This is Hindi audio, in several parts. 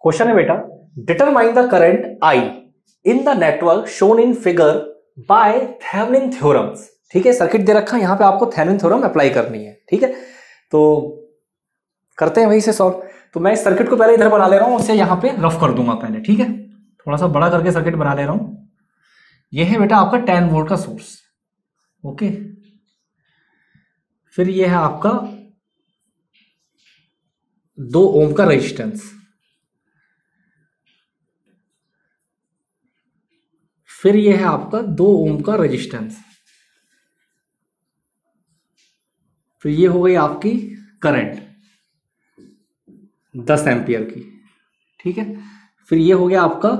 क्वेश्चन है बेटा, determine the current I in the network shown in figure by Thevenin theorems. ठीक है, सर्किट दे रखा है, यहां पे आपको थेवेनिन थ्योरम अप्लाई करनी है। ठीक है, तो करते हैं वहीं से सॉल्व। तो मैं इस सर्किट को पहले इधर बना ले रहा हूं, उसे यहां पे रफ कर दूंगा पहले। ठीक है, थोड़ा सा बड़ा करके सर्किट बना ले रहा हूं। यह है बेटा आपका 10 वोल्ट का सोर्स। ओके, फिर यह है आपका 2 ओम का रेजिस्टेंस, फिर यह है आपका 2 ओम का रेजिस्टेंस, फिर ये हो गई आपकी करंट 10 एम्पियर की। ठीक है, फिर ये हो गया आपका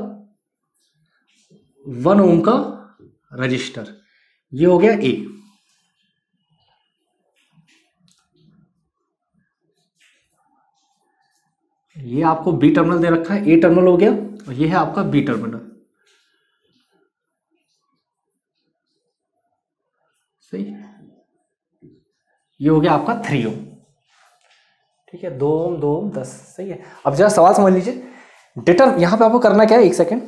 1 ओम का रजिस्टर, ये हो गया ए। ये आपको बी टर्मिनल दे रखा है, ए टर्मिनल हो गया, और ये है आपका बी टर्मिनल। सही, ये हो गया आपका 3 ओम। ठीक है, 2 ओम 2 ओम 10। सही है, अब जरा सवाल समझ लीजिए। यहां पे आपको करना क्या है, एक second.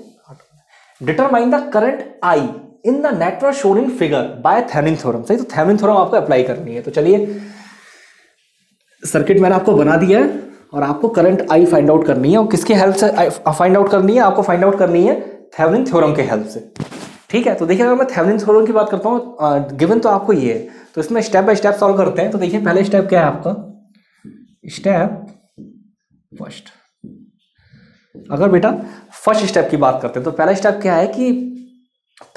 Determine the current I in the network shown in figure by Thevenin theorem. सही, तो थेवेनिन थ्योरम आपको अप्लाई करनी है। तो चलिए, सर्किट मैंने आपको बना दिया है और आपको करंट आई फाइंड आउट करनी है। और किसके हेल्प से फाइंड आउट करनी है? आपको फाइंड आउट करनी है थेवेनिन थ्योरम के हेल्प से। ठीक है, तो देखिए, अगर मैं थेवेनिन थ्योरम की बात करता हूँ, गिवन तो आपको ये है, तो इसमें स्टेप बाय स्टेप सॉल्व करते हैं। तो देखिए, पहले स्टेप क्या है आपका, स्टेप फर्स्ट। अगर बेटा फर्स्ट स्टेप की बात करते हैं, तो पहला स्टेप क्या है कि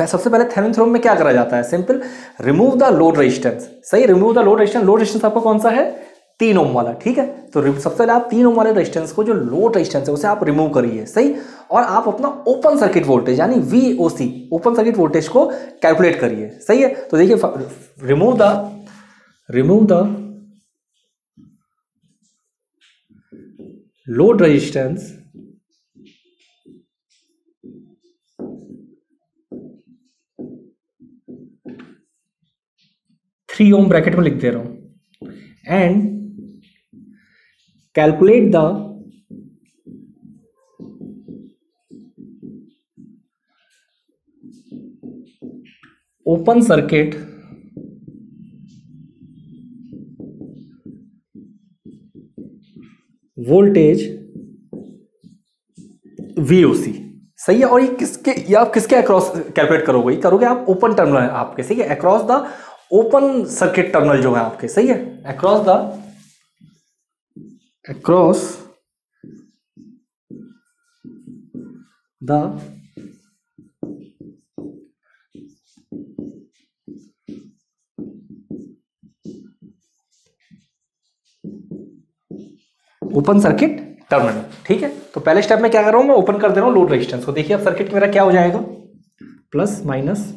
सबसे पहले थेवेनिन थ्योरम में क्या करा जाता है, simple, remove the load resistance. सही, remove the load resistance. Load resistance आपका कौन सा है, 3 ओम वाला। ठीक है, तो सबसे पहले आप 3 ओम वाले रेजिस्टेंस को, जो लोड रेजिस्टेंस है, उसे आप रिमूव करिए। सही, और आप अपना ओपन सर्किट वोल्टेज यानी VOC, ओपन सर्किट वोल्टेज को कैलकुलेट करिए। सही है, तो देखिए, remove the load resistance three ohm bracket में लिख दे रहा हूं, and calculate the open circuit voltage VOC। सही है, और ये आप किसके अक्रॉस कैलकुलेट करोगे? ये करोगे आप ओपन टर्मिनल है आपके। सही है, across the open circuit terminal जो है आपके। सही है, across the open circuit terminal. ठीक है, तो पहले स्टेप में क्या कर रहा हूं मैं, ओपन कर दे रहा हूं लोड रेजिस्टेंस को। देखिए, अब सर्किट मेरा क्या हो जाएगा, प्लस माइनस,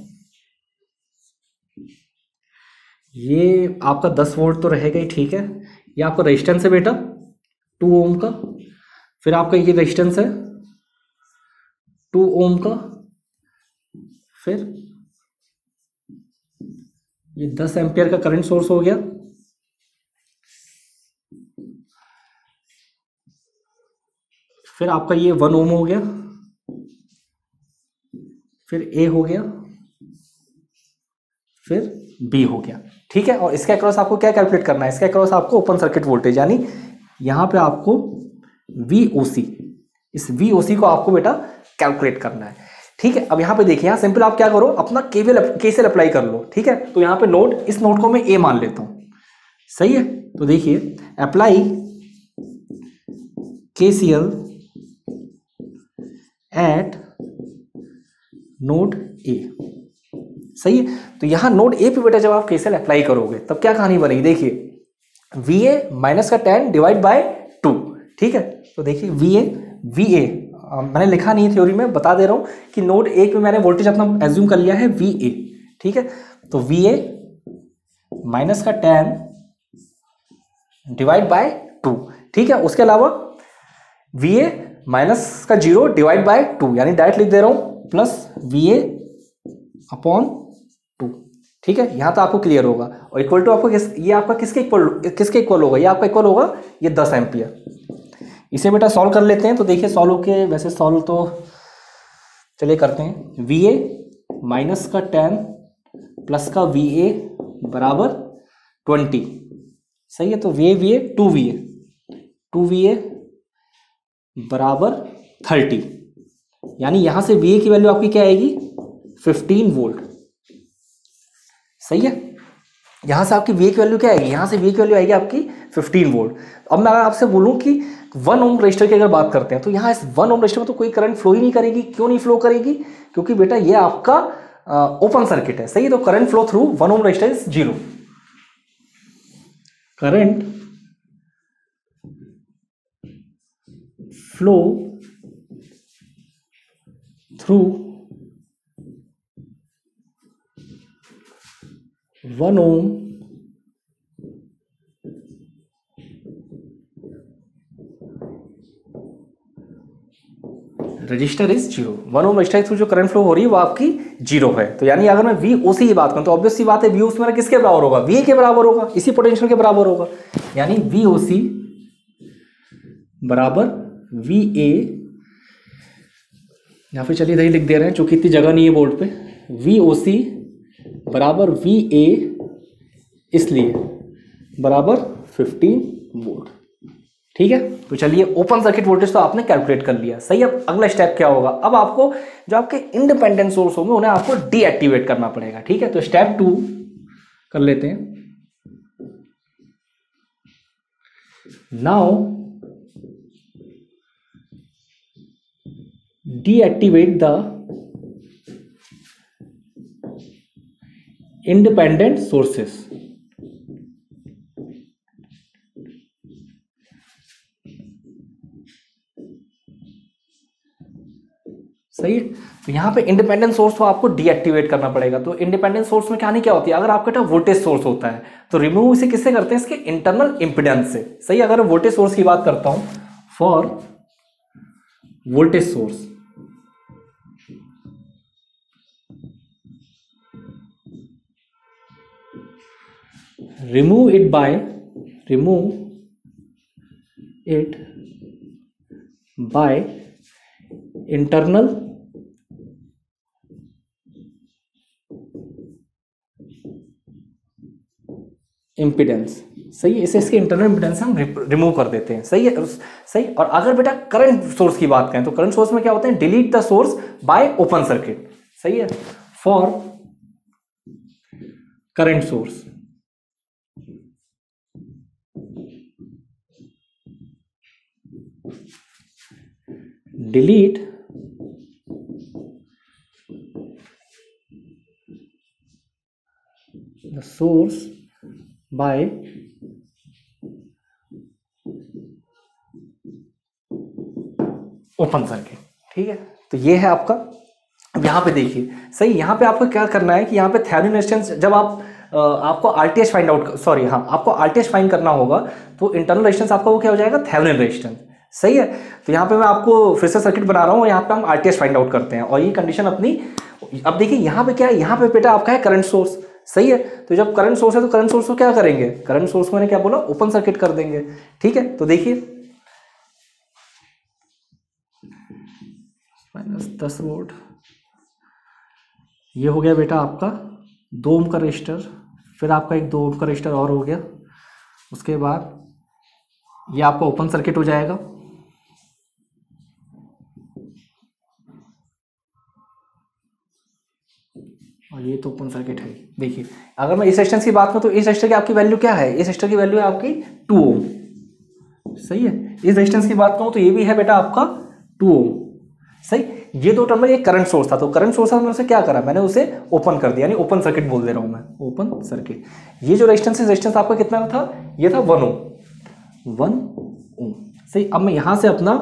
ये आपका 10 वोल्ट तो रहेगा ही। ठीक है, ये आपका रेजिस्टेंस है बेटा 2 ओम का, फिर आपका ये रेजिस्टेंस है 2 ओम का, फिर ये 10 एम्पियर का करंट सोर्स हो गया, फिर आपका ये 1 ओम हो गया, फिर A हो गया, फिर B हो गया। ठीक है, और इसके अक्रॉस आपको क्या कैलकुलेट करना है, इसके अक्रॉस आपको ओपन सर्किट वोल्टेज, यानी यहां पे आपको VOC, इस VOC को आपको बेटा कैलकुलेट करना है। ठीक है, अब यहां पे देखिए, यहां सिंपल आप क्या करो, अपना KCL अप्लाई कर लो। ठीक है, तो यहां पे नोड, इस नोड को मैं A मान लेता हूं। सही है, तो देखिए, apply KCL eight node A। सही है, तो यहां नोड A पे बेटा जब आप KCL अप्लाई करोगे, तब क्या कहानी बनेगी, देखिए, VA माइनस का 10 डिवाइड बाय 2। ठीक है, तो देखिए, VA मैंने लिखा नहीं है थ्योरी में, बता दे रहा हूं कि नोड 1 में मैंने वोल्टेज अपना एज्यूम कर लिया है VA। ठीक है, तो VA माइनस का 10 डिवाइड बाय 2। ठीक है, उसके अलावा VA माइनस का 0 डिवाइड बाय 2, यानी डायरेक्ट लिख दे रहा हूं, प्लस VA अपॉन 2। ठीक है, यहां तो आपको क्लियर होगा। और इक्वल टू आपको ये आपका किसके इक्वल होगा, ये आपका इक्वल होगा ये 10 एम्पियर। इसे बेटा सॉल्व कर लेते हैं। तो देखिए सॉल्व के वैसे सॉल्व तो चलिए करते हैं। वी ए माइनस का 10 प्लस का वी ए बराबर 20, सही है। तो वी ए 2 वी ए बराबर 30, यानी यहां से वी ए की वैल्यू आपकी क्या आएगी 15 वोल्ट, सही है। यहां से आपकी वी ए की वैल्यू क्या आएगी, यहां से वी ए की वैल्यू आएगी आपकी 15 वोल्ट। अब मैं अगर आपसे बोलूं कि 1 ओम रजिस्टर की अगर बात करते हैं तो यहां इस 1 ओम रजिस्टर में तो कोई करंट फ्लो ही नहीं करेगी। क्यों नहीं फ्लो करेगी, क्योंकि बेटा ये आपका ओपन सर्किट है, सही है। तो current flow through 1 ohm resistor is 0। Current flow through 1 ohm resistor is 0। 1 ohm resistor through जो करंट फ्लो हो रही है वो आपकी 0 है। तो यानी अगर मैं वी ओ सी की बात करूं तो ऑब्वियस सी बात है वी ओ सी मेरा किसके बराबर होगा, वी ए के बराबर होगा, इसी पोटेंशियल के बराबर होगा। यानी वी ओ सी बराबर वी ए, या फिर चलिए इधर ही लिख दे रहे हैं चूंकि इतनी जगह नहीं है बोर्ड पे। वी ओ सी बराबर वी ए, इसलिए बराबर 15 वोल्ट, ठीक है। तो चलिए ओपन सर्किट वोल्टेज तो आपने कैलकुलेट कर लिया, सही। अब अगला स्टेप क्या होगा, अब आपको जो आपके इंडिपेंडेंट सोर्स होंगे उन्हें आपको डीएक्टिवेट करना पड़ेगा, ठीक है। तो स्टेप 2 कर लेते हैं। Now deactivate the independent sources. सही है। तो यहां पे इंडिपेंडेंट सोर्स को आपको डीएक्टिवेट करना पड़ेगा। तो इंडिपेंडेंट सोर्स में कहानी क्या होती है, अगर आपके पास वोल्टेज सोर्स होता है तो रिमूव इसे किससे करते हैं, इसके इंटरनल इंपिडेंस से, सही। अगर वोल्टेज सोर्स की बात करता हूं, for voltage source remove it by internal impedance, सही है। इसे इसके इंटरनल इम्पिडेंस हम रिमूव कर देते हैं, सही है, सही। और अगर बेटा करंट सोर्स की बात करें तो करंट सोर्स में क्या होते हैं, delete the source bye open circuit, सही है। For current source delete the source by open circuit, ठीक है। तो ये है आपका। अब यहां पे देखिए, सही, यहां पे आपको क्या करना है कि यहां पे थेवेनिन रेजिस्टेंस जब आपको आरटीएच फाइंड आउट, सॉरी हाँ, आपको आरटीएच फाइंड करना होगा तो इंटरनल रेजिस्टेंस आपका वो क्या हो जाएगा, थेवेनिन रेजिस्टेंस, सही है। तो यहाँ पे मैं आपको फिर से सर्किट बना रहा हूँ, यहाँ पे हम आरटीएच फाइंड आउट करते हैं और ये कंडीशन अपनी। अब देखिए यहाँ पे क्या है, यहाँ पे बेटा आपका है करंट सोर्स, सही है। तो जब करंट सोर्स है तो करंट सोर्स को क्या करेंगे, करंट सोर्स को मैंने क्या बोला, ओपन सर्किट कर देंगे, ठीक है। तो देखिए -10 वोल्ट, ये हो गया बेटा आपका 2 ओम का रजिस्टर, फिर आपका एक 2 ओम का रजिस्टर और हो गया, उसके बाद ये आपका ओपन सर्किट हो जाएगा। और ये तो ओपन सर्किट है। देखिए अगर मैं इस रेजिस्टेंस की बात करूं तो इस रेजिस्टर की आपकी वैल्यू क्या है, इस रेजिस्टर की वैल्यू है आपकी 2 ओम, सही है। इस रेजिस्टेंस की बात करूं तो ये भी है बेटा आपका 2 ओम, सही। ये दो टर्मिनल, ये करंट सोर्स था, तो करंट सोर्स मैंने उसे क्या करा, मैंने उसे ओपन कर दिया, यानी ओपन सर्किट बोल दे रहा हूं मैं, ओपन सर्किट। ये जो रेजिस्टेंस आपका कितना था, ये था 1 ओम, सही। अब मैं यहां से अपना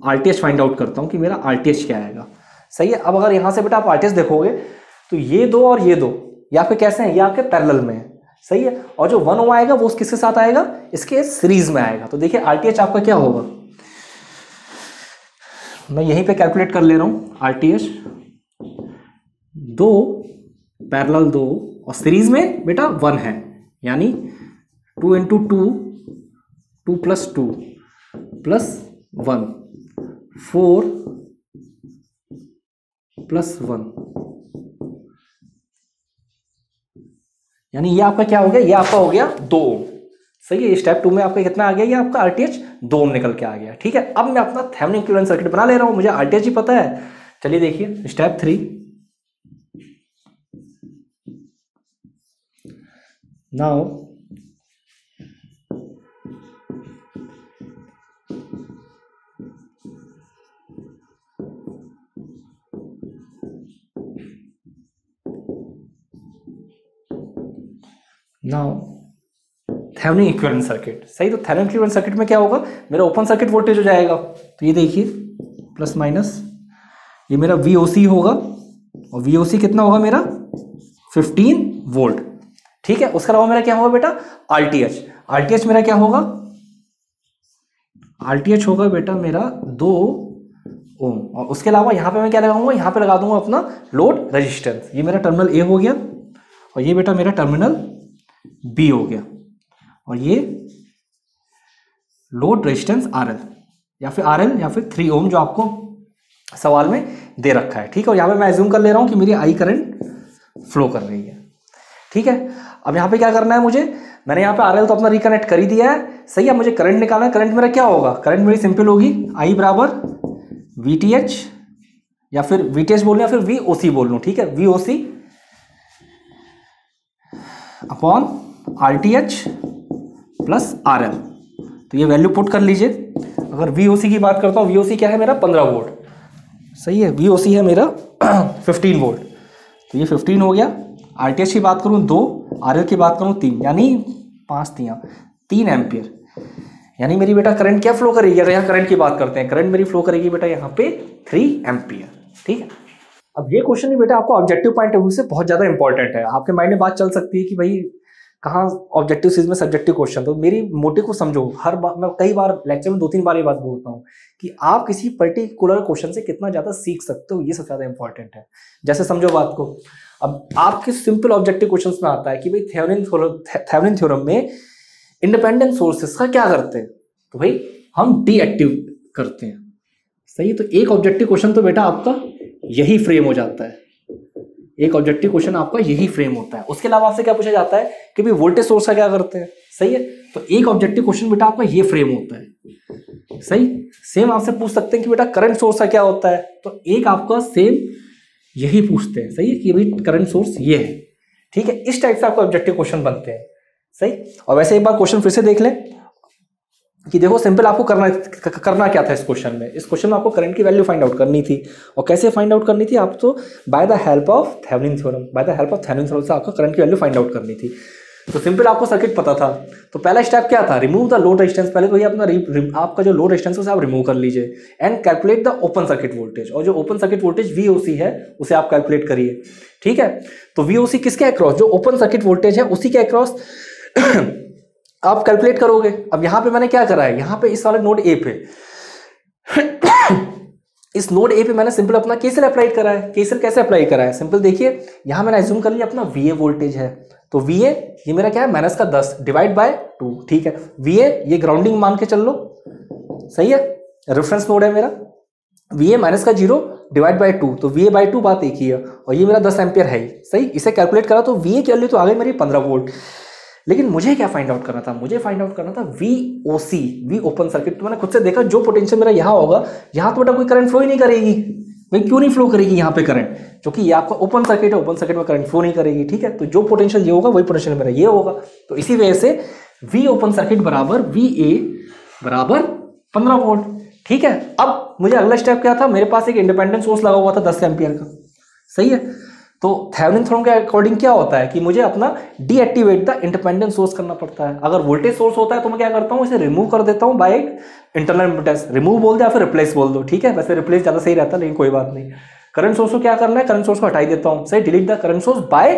आरटीएच फाइंड आउट करता हूं कि मेरा आरटीएच क्या आएगा, सही है। अब अगर यहां से बेटा आप आरटीएच देखोगे तो ये दो और ये दो ये आपके कैसे हैं, ये आपके पैरेलल में है, सही है। और जो 1 ओम आएगा वो किसके साथ आएगा, इसके सीरीज में आएगा। तो देखिए आरटीएच आपका क्या होगा, मैं यहीं पे कैलकुलेट कर ले रहा हूं, आरटीएच 2 पैरेलल 2 और सीरीज में बेटा 1 है, यानी 2 × 2 2 + 2 + 1, 4 प्लस 1, यानी ये आपका क्या हो गया, ये आपका हो गया 2 ओम। सही है, स्टेप 2 में आपका कितना आ गया, ये आपका RTH 2 ओम निकल के आ गया। ठीक है, अब मैं अपना थेवेनिन इक्विवेलेंट सर्किट बना ले रहा हूं, मुझे RTH ही पता है। चलिए देखिए step 3, now Thevenin equivalent circuit. सही, तो थेवेनिन इक्विवेलेंट सर्किट में क्या होगा, मेरा ओपन सर्किट वोल्टेज हो जाएगा। तो ये देखिए प्लस माइनस, ये मेरा VOC होगा, और VOC कितना होगा मेरा 15 वोल्ट। ठीक है, उसके अलावा मेरा क्या होगा बेटा RTH मेरा क्या होगा, RTH होगा बेटा मेरा 2 ओम। और उसके अलावा यहाँ पे मैं क्या लगाऊंगा, यहाँ पे लगा दूंगा अपना लोड रेजिस्टेंस। ये मेरा टर्मिनल A हो गया, और ये बेटा मेरा टर्मिनल B हो गया, और ये लोड रेजिस्टेंस RL या फिर 3 ओम जो आपको सवाल में दे रखा है। ठीक है, और यहाँ पे मैं एज्यूम कर ले रहा हूँ कि मेरी I करंट फ्लो कर रही है। ठीक है, अब यहाँ पे क्या करना है मुझे, मैंने यहाँ पे RL तो अपना रिकनेक्ट कर ही दिया है। सही है, मुझे करंट निकालना है। करंट मेरा क्या होगा, करंट मेरी सिंपल होगी I बराबर VTH, या फिर VTH बोल लूँ या फिर VOC बोल लूँ। ठीक है, VOC upon RTH plus RL। तो ये वैल्यू पुट कर लीजिए। अगर VOC की बात करता हूँ, VOC क्या है मेरा 15 वोल्ट। सही है, VOC है मेरा 15 वोल्ट, तो ये 15 हो गया। RTH की बात करूँ 2, RL की बात करूँ 3, यानी 3 एम्पियर। यानी मेरी बेटा करंट क्या फ्लो करेगी, अगर यहाँ करंट की बात करते हैं, करंट मेरी फ्लो करेगी बेटा यहाँ पे 3 एम्पियर। ठीक है, अब ये क्वेश्चन भी बेटा आपको ऑब्जेक्टिव पॉइंट ऑफ व्यू से बहुत ज्यादा इंपॉर्टेंट है। आपके माइंड में बात चल सकती है कि भाई कहाँ ऑब्जेक्टिव चीज में सब्जेक्टिव क्वेश्चन, तो मेरी मोटिव को समझो। हर बार मैं कई बार लेक्चर में 2-3 बार ये बात बोलता हूँ कि आप किसी पर्टिकुलर क्वेश्चन से कितना ज्यादा सीख सकते हो, ये सबसे ज्यादा इंपॉर्टेंट है। जैसे समझो बात को, अब आपके सिंपल ऑब्जेक्टिव क्वेश्चन में आता है कि भाई थेवेनिन थ्योरम में इंडिपेंडेंट सोर्सेस का क्या करते हैं, तो भाई हम डीएक्टिव करते हैं। सही, तो एक ऑब्जेक्टिव क्वेश्चन तो बेटा आपका यही फ्रेम हो जाता है, एक ऑब्जेक्टिव क्वेश्चन आपका यही फ्रेम होता है। उसके अलावा आपसे क्या पूछा जाता है कि भाई वोल्टेज सोर्स का क्या करते हैं। सही है, तो एक ऑब्जेक्टिव क्वेश्चन बेटा आपका ये फ्रेम होता है। सही, सेम आपसे पूछ सकते हैं कि बेटा करंट सोर्स का क्या होता है, तो एक आपका सेम यही पूछते हैं। सही है, कि भाई करंट सोर्स ये है। ठीक है, इस टाइप से आपको ऑब्जेक्टिव क्वेश्चन बनते हैं। सही, और वैसे एक बार क्वेश्चन फिर से देख लें कि देखो सिंपल आपको करना क्या था इस क्वेश्चन में। इस क्वेश्चन में आपको करंट की वैल्यू फाइंड आउट करनी थी, और कैसे फाइंड आउट करनी थी, आप तो by the help of Thevenin theorem से आपको करंट की वैल्यू फाइंड आउट करनी थी। तो सिंपल आपको सर्किट पता था, तो पहला स्टेप क्या था, रिमूव द लोड रेजिस्टेंस। पहले तो ये अपना आपका जो लोड रेजिस्टेंस है उसे आप रिमूव कर लीजिए, and calculate the open circuit voltage. और जो ओपन सर्किट वोल्टेज VOC है उसे आप कैलकुलेट करिए। ठीक है, तो VOC किसके अक्रॉस, जो ओपन सर्किट वोल्टेज है उसी के अक्रॉस आप कैलकुलेट करोगे। अब यहां पे मैंने क्या करा है, यहां पे इस वाले नोड A पे इस नोड A पे मैंने सिंपल अपना केसीएल अप्लाई करा है। केसीएल कैसे अप्लाई करा है, सिंपल देखिए, यहां मैंने अज्यूम कर लिया अपना VA वोल्टेज है, तो VA ये मेरा क्या है माइनस का 10 डिवाइड बाय 2। ठीक है, VA ये ग्राउंडिंग मान के चल लो। सही है, रेफरेंस नोड है मेरा, VA माइनस का 0 डिवाइड बाय 2, तो VA बाय 2 बात एक ही है, और ये मेरा 10 एम्पियर है। सही, इसे कैलकुलेट करा तो VA की वैल्यू तो आ गई मेरी 15 वोल्ट। लेकिन मुझे क्या फाइंड आउट करना था, मुझे फाइंड आउट करना था VOC, V ओपन सर्किट। तो मैंने खुद से देखा जो पोटेंशियल मेरा यहाँ होगा, यहाँ तो बेटा कोई करंट फ्लो ही नहीं करेगी। भाई क्यों नहीं फ्लो करेगी यहाँ पे करंट, क्योंकि ये आपका ओपन सर्किट है, ओपन सर्किट में करंट फ्लो नहीं करेगी। ठीक है, तो जो पोटेंशियल ये होगा वही पोटेंशियल मेरा ये होगा। तो इसी वजह से V ओपन सर्किट बराबर VA बराबर 15 वोल्ट। ठीक है, अब मुझे अगला स्टेप क्या था, मेरे पास एक इंडिपेंडेंट सोर्स लगा हुआ था 10 एम्पियर का। सही है, तो थेवेनिन थ्योरम के अकॉर्डिंग क्या होता है कि मुझे अपना डीएक्टिवेट द इंडिपेंडेंट सोर्स करना पड़ता है। अगर वोल्टेज सोर्स होता है तो मैं क्या करता हूँ, इसे रिमूव कर देता हूँ बाय इंटरनल इम्पीडेंस। रिमूव बोल दो या फिर रिप्लेस बोल दो। ठीक है, वैसे रिप्लेस ज्यादा सही रहता है, लेकिन कोई बात नहीं। करंट सोर्स को क्या करना है, करंट सोर्स को हटा देता हूँ। सही, delete the current source bye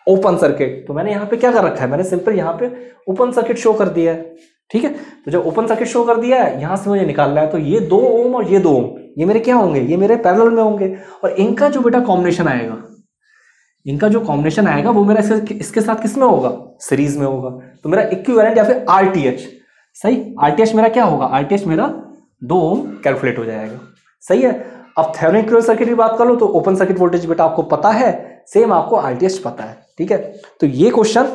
open circuit. तो मैंने यहाँ पे क्या कर रखा है, मैंने सिंपल यहाँ पे ओपन सर्किट शो कर दिया है। ठीक है, तो जब ओपन सर्किट शो कर दिया है, यहां से मुझे निकालना है, तो ये 2 ओम और ये 2 ओम ये मेरे क्या होंगे, ये मेरे पैरेलल में होंगे, और इनका जो बेटा कॉम्बिनेशन आएगा, इनका जो कॉम्बिनेशन आएगा वो मेरा इसके साथ किस में होगा, सीरीज में होगा। तो मेरा इक्विवेलेंट या फिर RTH। सही, RTH मेरा क्या होगा, RTH मेरा 2 ओम कैलकुलेट हो जाएगा। सही है। अब थेवेनिन इक्विवेलेंट सर्किट की बात कर लो तो ओपन सर्किट वोल्टेज बेटा आपको पता है, सेम आपको आरटीएच पता है। ठीक है, तो ये क्वेश्चन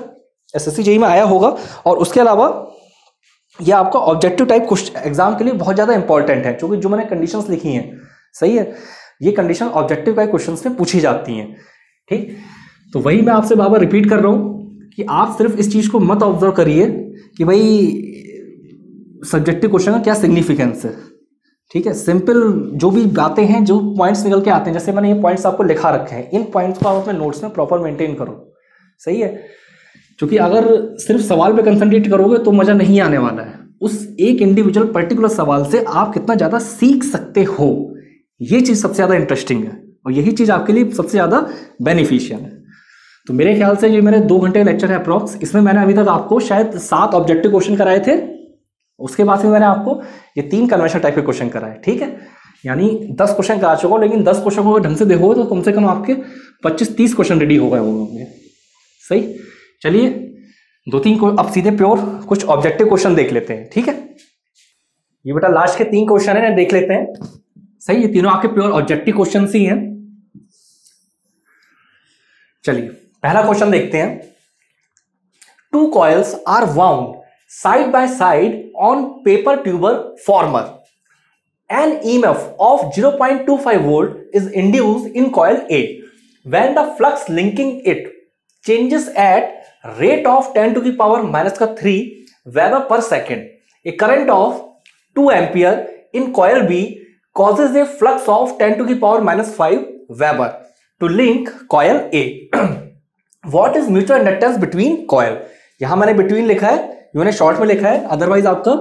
एसएससी जेईई में आया होगा। और उसके अलावा ये आपका ऑब्जेक्टिव टाइप क्वेश्चन एग्जाम के लिए बहुत ज्यादा इंपॉर्टेंट है, क्योंकि जो मैंने कंडीशंस लिखी हैं, सही है, ये कंडीशन ऑब्जेक्टिव टाइप क्वेश्चंस में पूछी जाती हैं। ठीक, तो वही मैं आपसे बार बार रिपीट कर रहा हूं कि आप सिर्फ इस चीज को मत ऑब्जर्व करिए कि भाई सब्जेक्टिव क्वेश्चन का क्या सिग्निफिकेंस है। ठीक है, सिंपल जो भी बातें हैं, जो पॉइंट्स निकल के आते हैं, जैसे मैंने ये पॉइंट्स आपको लिखा रखे हैं, इन पॉइंट्स को आप अपने नोट्स में प्रॉपर मेंटेन करो। सही है, क्योंकि अगर सिर्फ सवाल पे कंसंट्रेट करोगे तो मजा नहीं आने वाला है। उस एक इंडिविजुअल पर्टिकुलर सवाल से आप कितना ज्यादा सीख सकते हो, ये चीज सबसे ज्यादा इंटरेस्टिंग है और यही चीज आपके लिए सबसे ज्यादा बेनिफिशियल है। तो मेरे ख्याल से ये मेरे 2 घंटे का लेक्चर है अप्रॉक्स, इसमें मैंने अभी तक आपको शायद 7 ऑब्जेक्टिव क्वेश्चन कराए थे। उसके बाद में मैंने आपको ये 3 कन्वेंशनल टाइप के क्वेश्चन कराए। ठीक है, यानी 10 क्वेश्चन करा चुका हूं, लेकिन 10 क्वेश्चन को ढंग से देखोगे तो कम से कम आपके 25-30 क्वेश्चन रेडी हो गए होंगे। सही, चलिए 2-3 को अब सीधे प्योर कुछ ऑब्जेक्टिव क्वेश्चन देख लेते हैं। ठीक है, ये बेटा लास्ट के 3 क्वेश्चन है, देख लेते हैं। सही, ये तीनों आपके प्योर ऑब्जेक्टिव क्वेश्चन ही हैं। चलिए पहला क्वेश्चन देखते हैं। 2 coils are wound side by side on paper tuber former. An EMF of 0.25 volt is induced in coil A when the flux linking it changes at rate of 10 to the power minus 3 Weber per second. A current of 2 ampere in coil B causes a flux of 10 to the power minus 5 Weber to link coil A. What is mutual inductance between coil? यहां मैंने between लिखा है, मैंने शॉर्ट में लिखा है, अदरवाइज आपका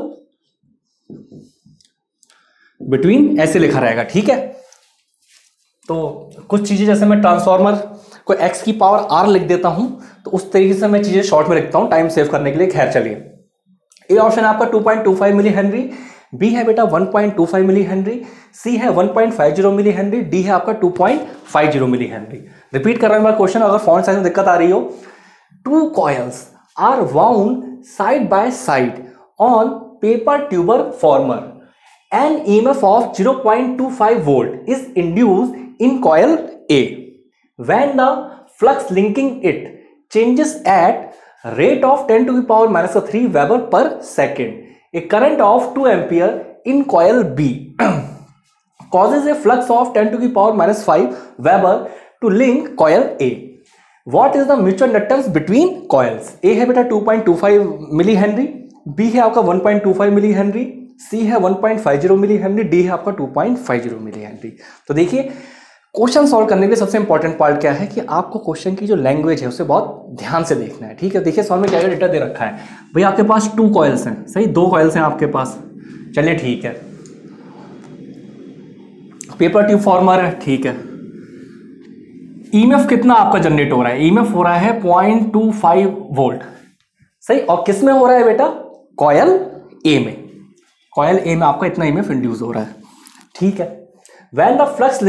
बिटवीन ऐसे लिखा रहेगा। ठीक है, तो कुछ चीजें जैसे मैं ट्रांसफॉर्मर को x की पावर r लिख देता हूं, तो उस तरीके से मैं चीजें शॉर्ट में लिखता हूं टाइम सेव करने के लिए। खैर चलिए, ए ऑप्शन है आपका 2.25 मिली हेनरी, बी है बेटा 1.25 मिली हेनरी, सी है 1.50 मिली हेनरी, डी है आपका 2.50 मिली हेनरी। रिपीट कर रहा हूं क्वेश्चन, अगर फॉन्ट साइज में दिक्कत आ रही हो। 2 coils are wound side by side on paper tuber former. An EMF of 0.25 volt is induced in coil A when the flux linking it changes at rate of 10 to the power minus 3 Weber per second. A current of 2 ampere in coil B causes a flux of 10 to the power minus 5 Weber to link coil A. What is the mutual inductance between coils? A है बेटा 2.25 मिली हेनरी, B है आपका 1.25 मिली हेनरी, C है 1.50 मिली हेनरी, D है आपका 2.50 मिली हेनरी। तो देखिए क्वेश्चन सॉल्व करने के लिए सबसे इंपॉर्टेंट पार्ट क्या है कि आपको क्वेश्चन की जो लैंग्वेज है उसे बहुत ध्यान से देखना है। ठीक है, देखिए सॉल्व में क्या डेटा दे रखा है भाई, आपके पास 2 कॉइल्स हैं। सही, 2 कॉइल्स हैं आपके पास। चलिए ठीक है, पेपर ट्यूब फॉर्मर है। ठीक है, ईएमएफ कितना आपका जनरेट हो रहा है? ईएमएफ हो रहा है 0.25 वोल्ट। सही, और किस में हो रहा है बेटा? कॉयल ए में। कॉयल ए में आपका इतना ईएमएफ इंड्यूस हो रहा है। ठीक है, when the flux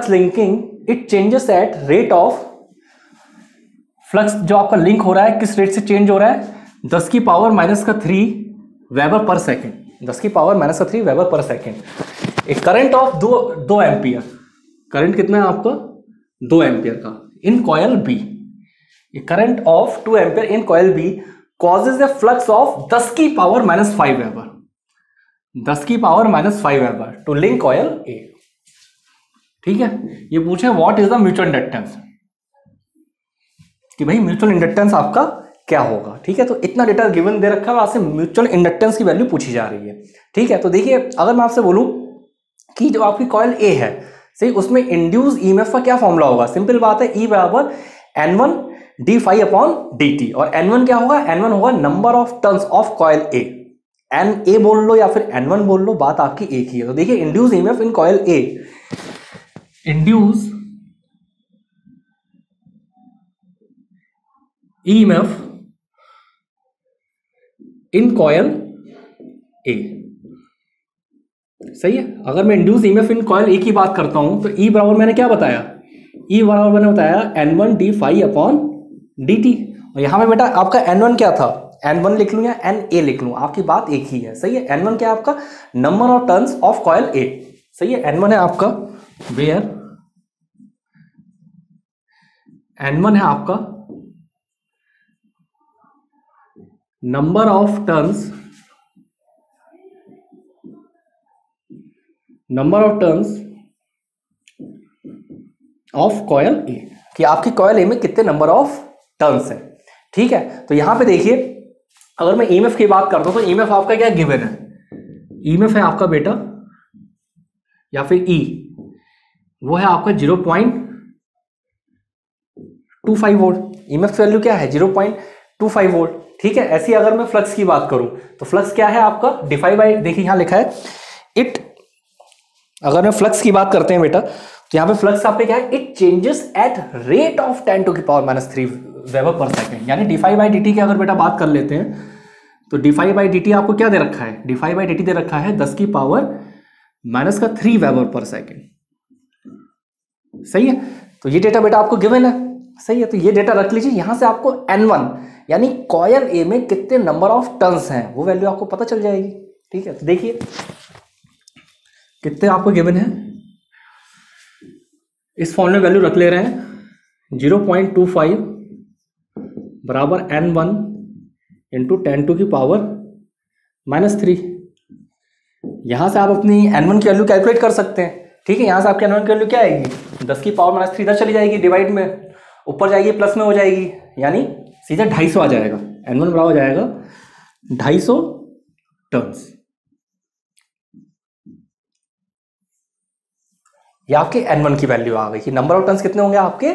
linking it changes at rate of, flux जो आपका लिंक हो रहा है किस रेट से चेंज हो रहा है? 10 की power minus 3 weber per second. 10 की power minus 3 weber per second. एक करंट ऑफ 2 एम्पियर, करंट कितना है आपका? 2 एम्पियर का in coil B. Current of 2 ampere in coil B causes a flux of 10 की पावर माइनस 5 वेबर। 10 की power minus 5 weber to link coil A. ठीक है, ये पूछे what is the mutual inductance, कि भाई म्यूचुअल इंडक्टेंस आपका क्या होगा। ठीक है, तो इतना डेटा गिवन दे रखा है, आपसे म्यूचुअल इंडक्टेंस की वैल्यू पूछी जा रही है। ठीक है, तो देखिए अगर मैं आपसे बोलूं कि जो आपकी कॉयल ए है, सही, उसमें इंड्यूस ईएमएफ का क्या फॉर्मूला होगा? सिंपल बात है, E बराबर N1 d phi upon dt। और N1 क्या होगा? N1 होगा number of turns of coil A. NA बोल लो या फिर N1 बोल लो, बात आपकी एक ही है। तो देखिए induce EMF in coil A, induce EMF in coil A. सही है, अगर मैं induce EMF in coil A की बात करता हूं तो E बराबर मैंने क्या बताया? E बराबर मैंने बताया N1 d phi upon dt। और यहां पे बेटा आपका N1 क्या था? N1 लिख लूँ या NA लिख लूँ, आपकी बात एक ही है, सही है। N1 क्या है आपका, number of turns of coil A, सही है। N1 है आपका वेयर, N1 है आपका number of turns of coil A, कि आपकी कॉयल A में कितने नंबर ऑफ टर्न्स हैं, ठीक है। तो यहां पे देखिए, अगर मैं ईएमएफ की बात करता हूं तो ईएमएफ आपका क्या गिवन है, ईएमएफ है आपका बेटा या फिर ई, वो है आपका 0.25 वोल्ट। ईएमएफ की वैल्यू क्या है, 0.25 वोल्ट, ठीक है। ऐसी अगर मैं फ्लक्स की बात करूं तो फ्लक्स क्या है आपका, डिफाई बाय, देखिए यहां लिखा है इट, अगर मैं फ्लक्स की बात करते हैं बेटा तो यहां पे फ्लक्स आपके क्या है, it changes at rate of 10⁻³ weber per second, यानी डिफाई बाय dt की अगर बेटा बात कर लेते हैं तो डिफाई बाय dt आपको क्या दे रखा है, डिफाई बाय dt दे रखा है 10⁻³ वेबर पर सेकेंड, सही है। तो ये डेटा बेटा आपको गिवन है, सही है। तो ये डेटा रख लीजिए, यहां से आपको N1 यानी कॉयल A में कितने नंबर ऑफ टर्न्स हैं वो वैल्यू आपको पता चल जाएगी, ठीक है। तो देखिए कितने आपको गिवन है, इस फॉर्म में वैल्यू रख ले रहे हैं 0.25 बराबर N1 इंटू 10⁻³ यहां से आप अपनी N1 की वैल्यू कैलकुलेट कर सकते हैं, ठीक है। यहां से आपकी N1 की वैल्यू क्या आएगी, 10⁻³ इधर चली जाएगी, डिवाइड में ऊपर जाएगी, प्लस में हो जाएगी, यानी सीधा 250 आ जाएगा। N1 बराबर हो जाएगा 250 टर्न्स। ये आपके N1 की वैल्यू आ गई कि नंबर ऑफ टर्न्स कितने होंगे आपके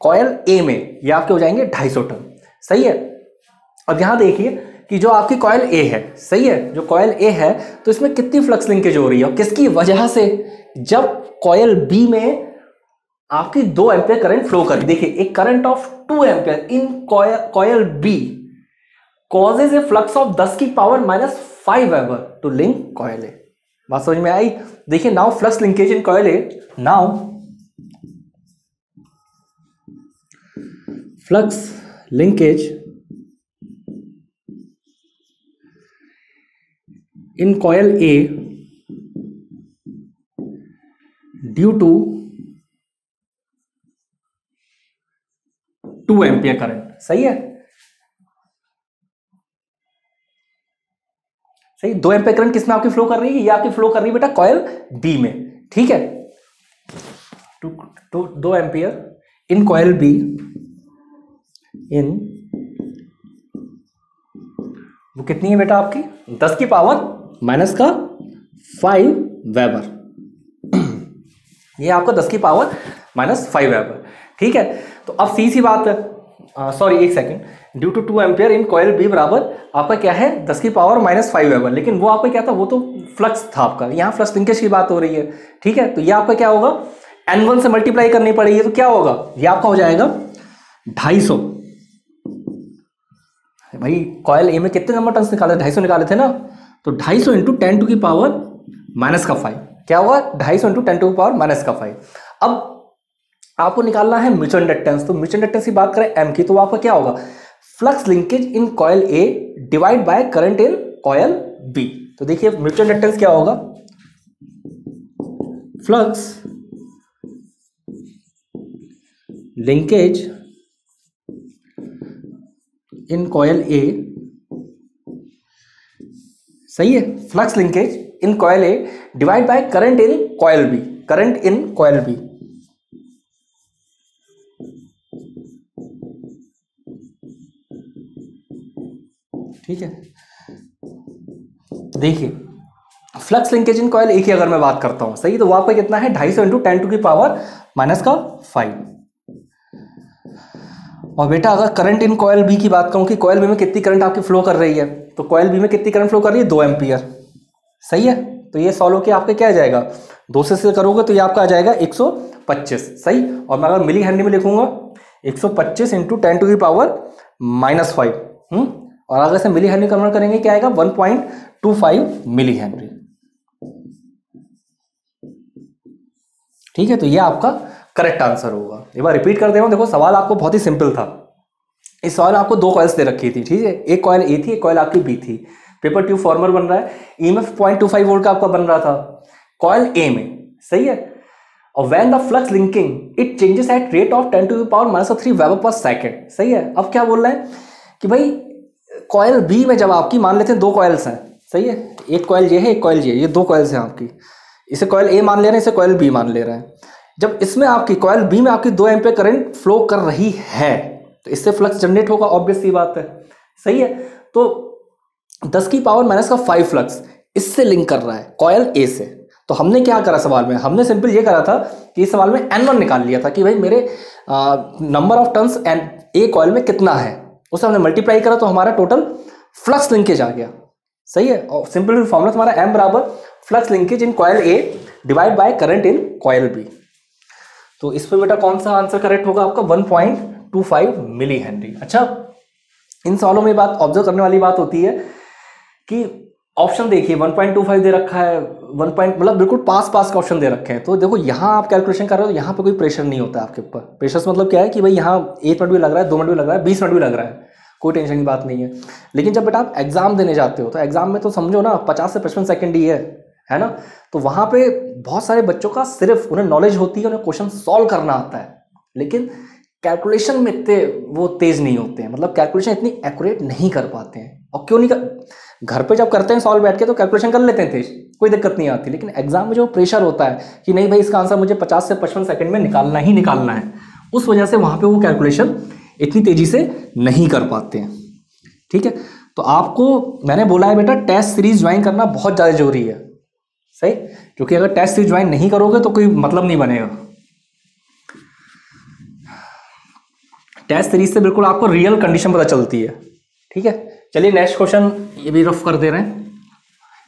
कॉयल A में, ये आपके हो जाएंगे 250 टर्न, सही है। अब यहां देखिए कि जो आपकी कॉयल A है, सही है, जो कॉयल A है तो इसमें कितनी फ्लक्स लिंकेज हो रही है और किसकी वजह से, जब कॉयल B में आपकी 2 एम्पियर करंट फ्लो कर, देखिए एक current of 2 ampere in coil B causes a flux of 10⁻⁻5 weber to link coil A। बात समझ में आई। देखिए now flux linkage in coil A, now flux linkage in coil A due to 2 ampere current, सही है, सही। 2 एम्पियर करंट किसमें आपकी फ्लो कर रही है, ये आपकी फ्लो कर रही है बेटा कॉयल B में, ठीक है। 2 एम्पियर इन कॉयल B इन, वो कितनी है बेटा आपकी 10⁻⁻5 वेबर, ये आपका 10⁻⁻5 वेबर, ठीक है। तो अब सी बात है, सॉरी एक second, due to 2 ampere in coil B बराबर आपका क्या है 10⁻⁻5 वेबर, लेकिन वो आपका क्या था, वो तो फ्लक्स था आपका, यहाँ फ्लक्स लिंकेज की बात हो रही है, ठीक है। तो ये आपका क्या होगा, N1 से मल्टीप्लाई करनी पड़ेगी, तो क्या होगा, ये आपका हो जाएगा 250। भाई कॉयल A में कितने नंबर टर्न्स निकाले, 250 निकाले थे ना, तो 250 इंटू 10⁻⁻5 क्या होगा, 250 इंटू 10⁻⁻5। अब आपको निकालना है म्यूचुअल इंडक्टेंस, तो म्यूचुअल इंडक्टेंस की बात करें M की, तो आपका क्या होगा, flux linkage in coil A divide by current in coil B। तो देखिए म्यूचुअल इंडक्टेंस क्या होगा, flux linkage in coil A, सही है, flux linkage in coil A divide by current in coil B, current in coil B, ठीक है। देखिए flux linkage in coil A की अगर मैं बात करता हूं, सही, तो वो आपका कितना है 250 इंटू 10⁻⁻5। और बेटा अगर करंट इन कॉयल B की बात करूं कि कॉयल B में कितनी करंट आपकी फ्लो कर रही है, तो कॉयल B में कितनी करंट फ्लो कर रही है 2 एम्पियर, सही है। तो ये सॉल्व होकर आपके क्या आ जाएगा, 2 से करोगे तो ये आपका आ जाएगा 125, सही। और मैं अगर मिली हेनरी में लिखूंगा 125 इंटू 10⁻⁻5, और अगर से मिली हेनरी कन्वर्ट करेंगे क्या आएगा 1.25 मिली हेनरी, ठीक है। तो ये आपका करेक्ट आंसर होगा। एक बार रिपीट कर दे रहा हूं, देखो सवाल आपको बहुत ही सिंपल था, इस सवाल में आपको दो कॉइल्स दे रखी थी, ठीक है, एक कॉइल ए थी, एक कॉइल आपकी बी थी, पेपर ट्यूब फॉर्मर बन रहा है, ईएमएफ 0.25 वोल्ट का आपका बन रहा था कॉइल ए में, सही है। और when the flux linking it changes at rate of 10⁻³ weber पर सेकंड, सही है। अब क्या बोल रहे हैं कि भाई कॉइल बी में जब आपकी मान लेते हैं दो कॉइल्स हैं, सही है, एक कॉइल ये है, एक कॉइल ये दो कॉइल्स हैं आपकी, इसे कॉइल ए मान ले रहे हैं, इसे कॉइल बी मान ले रहे हैं। जब इसमें आपकी कॉइल बी में आपकी 2 एम्पीयर करंट फ्लो कर रही है तो इससे फ्लक्स जनरेट होगा, ऑब्वियस सी बात है, सही है। तो 10⁻⁻5 फ्लक्स इससे लिंक कर रहा है कॉइल ए से। तो हमने क्या करा सवाल में, हमने सिंपल ये करा था कि इस सवाल में N1 निकाल लिया था कि भाई मेरे number of turns A coil में कितना है, उससे हमने मल्टीप्लाई करा तो हमारा टोटल फ्लक्स लिंकेज आ गया, सही है। और सिंपल फॉर्मूला हमारा M बराबर flux linkage in coil A divide by current in coil B. तो इस पर बेटा कौन सा आंसर करेक्ट होगा आपका, 1.25 मिली हेनरी। अच्छा, इन सवालों में बात ऑब्जर्व करने वाली बात होती है कि ऑप्शन देखिए 1.25 दे रखा है, 1 मतलब बिल्कुल पास का ऑप्शन दे रखे हैं। तो देखो यहाँ आप कैलकुलेशन कर रहे हो तो यहाँ पे कोई प्रेशर नहीं होता है आपके ऊपर। प्रेशर मतलब क्या है कि भाई यहाँ 1 मिनट भी लग रहा है, 2 मिनट भी लग रहा है, 20 मिनट भी लग रहा है, कोई टेंशन की बात नहीं है। लेकिन जब बेटा आप एग्जाम देने जाते हो तो एग्जाम में तो समझो ना 50 से 55 सेकंड ही है ना। तो वहाँ पे बहुत सारे बच्चों का सिर्फ उन्हें नॉलेज होती है, उन्हें क्वेश्चन सॉल्व करना आता है, लेकिन कैलकुलेशन में इतने वो तेज नहीं होते हैं, मतलब कैलकुलेशन इतनी एक्यूरेट नहीं कर पाते हैं। और क्यों नहीं घर पे जब करते हैं सॉल्व बैठ के तो कैलकुलेशन कर लेते हैं तेज, कोई दिक्कत नहीं आती, लेकिन एग्जाम में जो प्रेशर होता है कि नहीं भाई इसका आंसर मुझे 50 से 55 सेकंड में निकालना ही निकालना है, उस वजह से वहां पे वो कैलकुलेशन इतनी तेजी से नहीं कर पाते हैं, ठीक है। तो आपको मैंने बोला है बेटा टेस्ट सीरीज ज्वाइन करना बहुत ज़्यादा जरूरी है, सही, क्योंकि अगर टेस्ट सीरीज ज्वाइन नहीं करोगे तो कोई मतलब नहीं बनेगा। टेस्ट सीरीज से बिल्कुल आपको रियल कंडीशन पता चलती है, ठीक है। चलिए नेक्स्ट क्वेश्चन ये भी रफ कर दे रहे हैं,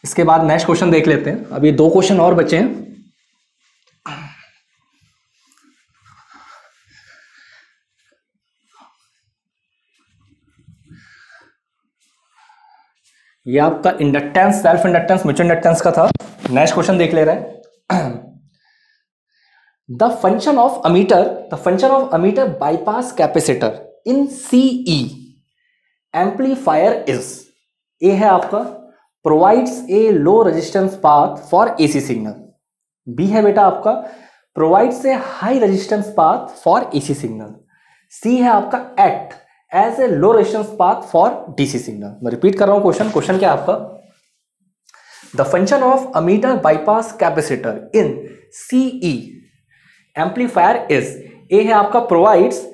इसके बाद नेक्स्ट क्वेश्चन देख लेते हैं। अभी 2 क्वेश्चन और बचे हैं। ये आपका inductance, self inductance, mutual inductance का था। नेक्स्ट क्वेश्चन देख ले रहे हैं। The function of emitter bypass capacitor in CE amplifier is, A है आपका provides a low resistance path for AC signal, B है बेटा आपका provides a high resistance path for AC signal, C है आपका act as a low resistance path for DC signal. मैं रिपीट कर रहा हूं क्वेश्चन क्या है आपका, the function of emitter bypass capacitor in CE amplifier is, A है आपका provides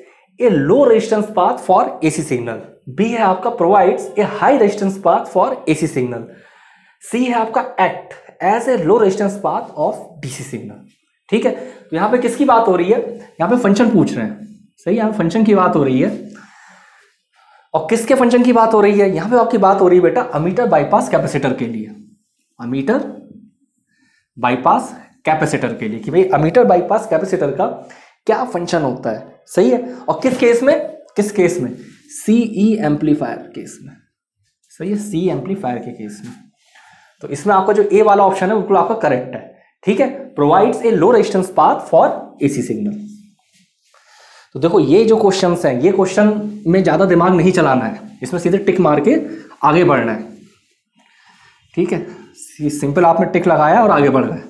a low resistance path for AC signal, B है आपका provides a high resistance path for AC signal, C है आपका act as a low resistance path of DC signal, ठीक है। तो यहां पे किसकी बात हो रही है, यहां पे फंक्शन पूछ रहे हैं, सही, यहां फंक्शन की बात हो रही है। और किसके फंक्शन की बात हो रही है, यहां पे आपकी बात हो रही है बेटा अमीटर बाईपास कैपेसिटर के लिए, अमीटर बाईपास कैपेसिटर के लिए, कि भाई अमीटर बाईपास कैपेसिटर का क्या फंक्शन होता है, सही है। और किस केस में सीई एम्पलीफायर केस में, सही है, सी एम्पलीफायर के केस में। तो इसमें आपका जो ए वाला ऑप्शन है बिल्कुल आपका करेक्ट है, ठीक है, provides a low resistance path for AC signal. तो देखो ये जो क्वेश्चंस हैं, ये क्वेश्चन में ज्यादा दिमाग नहीं चलाना है, इसमें सीधे टिक मार के आगे बढ़ना है, ठीक है। सिंपल आपने टिक लगाया और आगे बढ़ गए।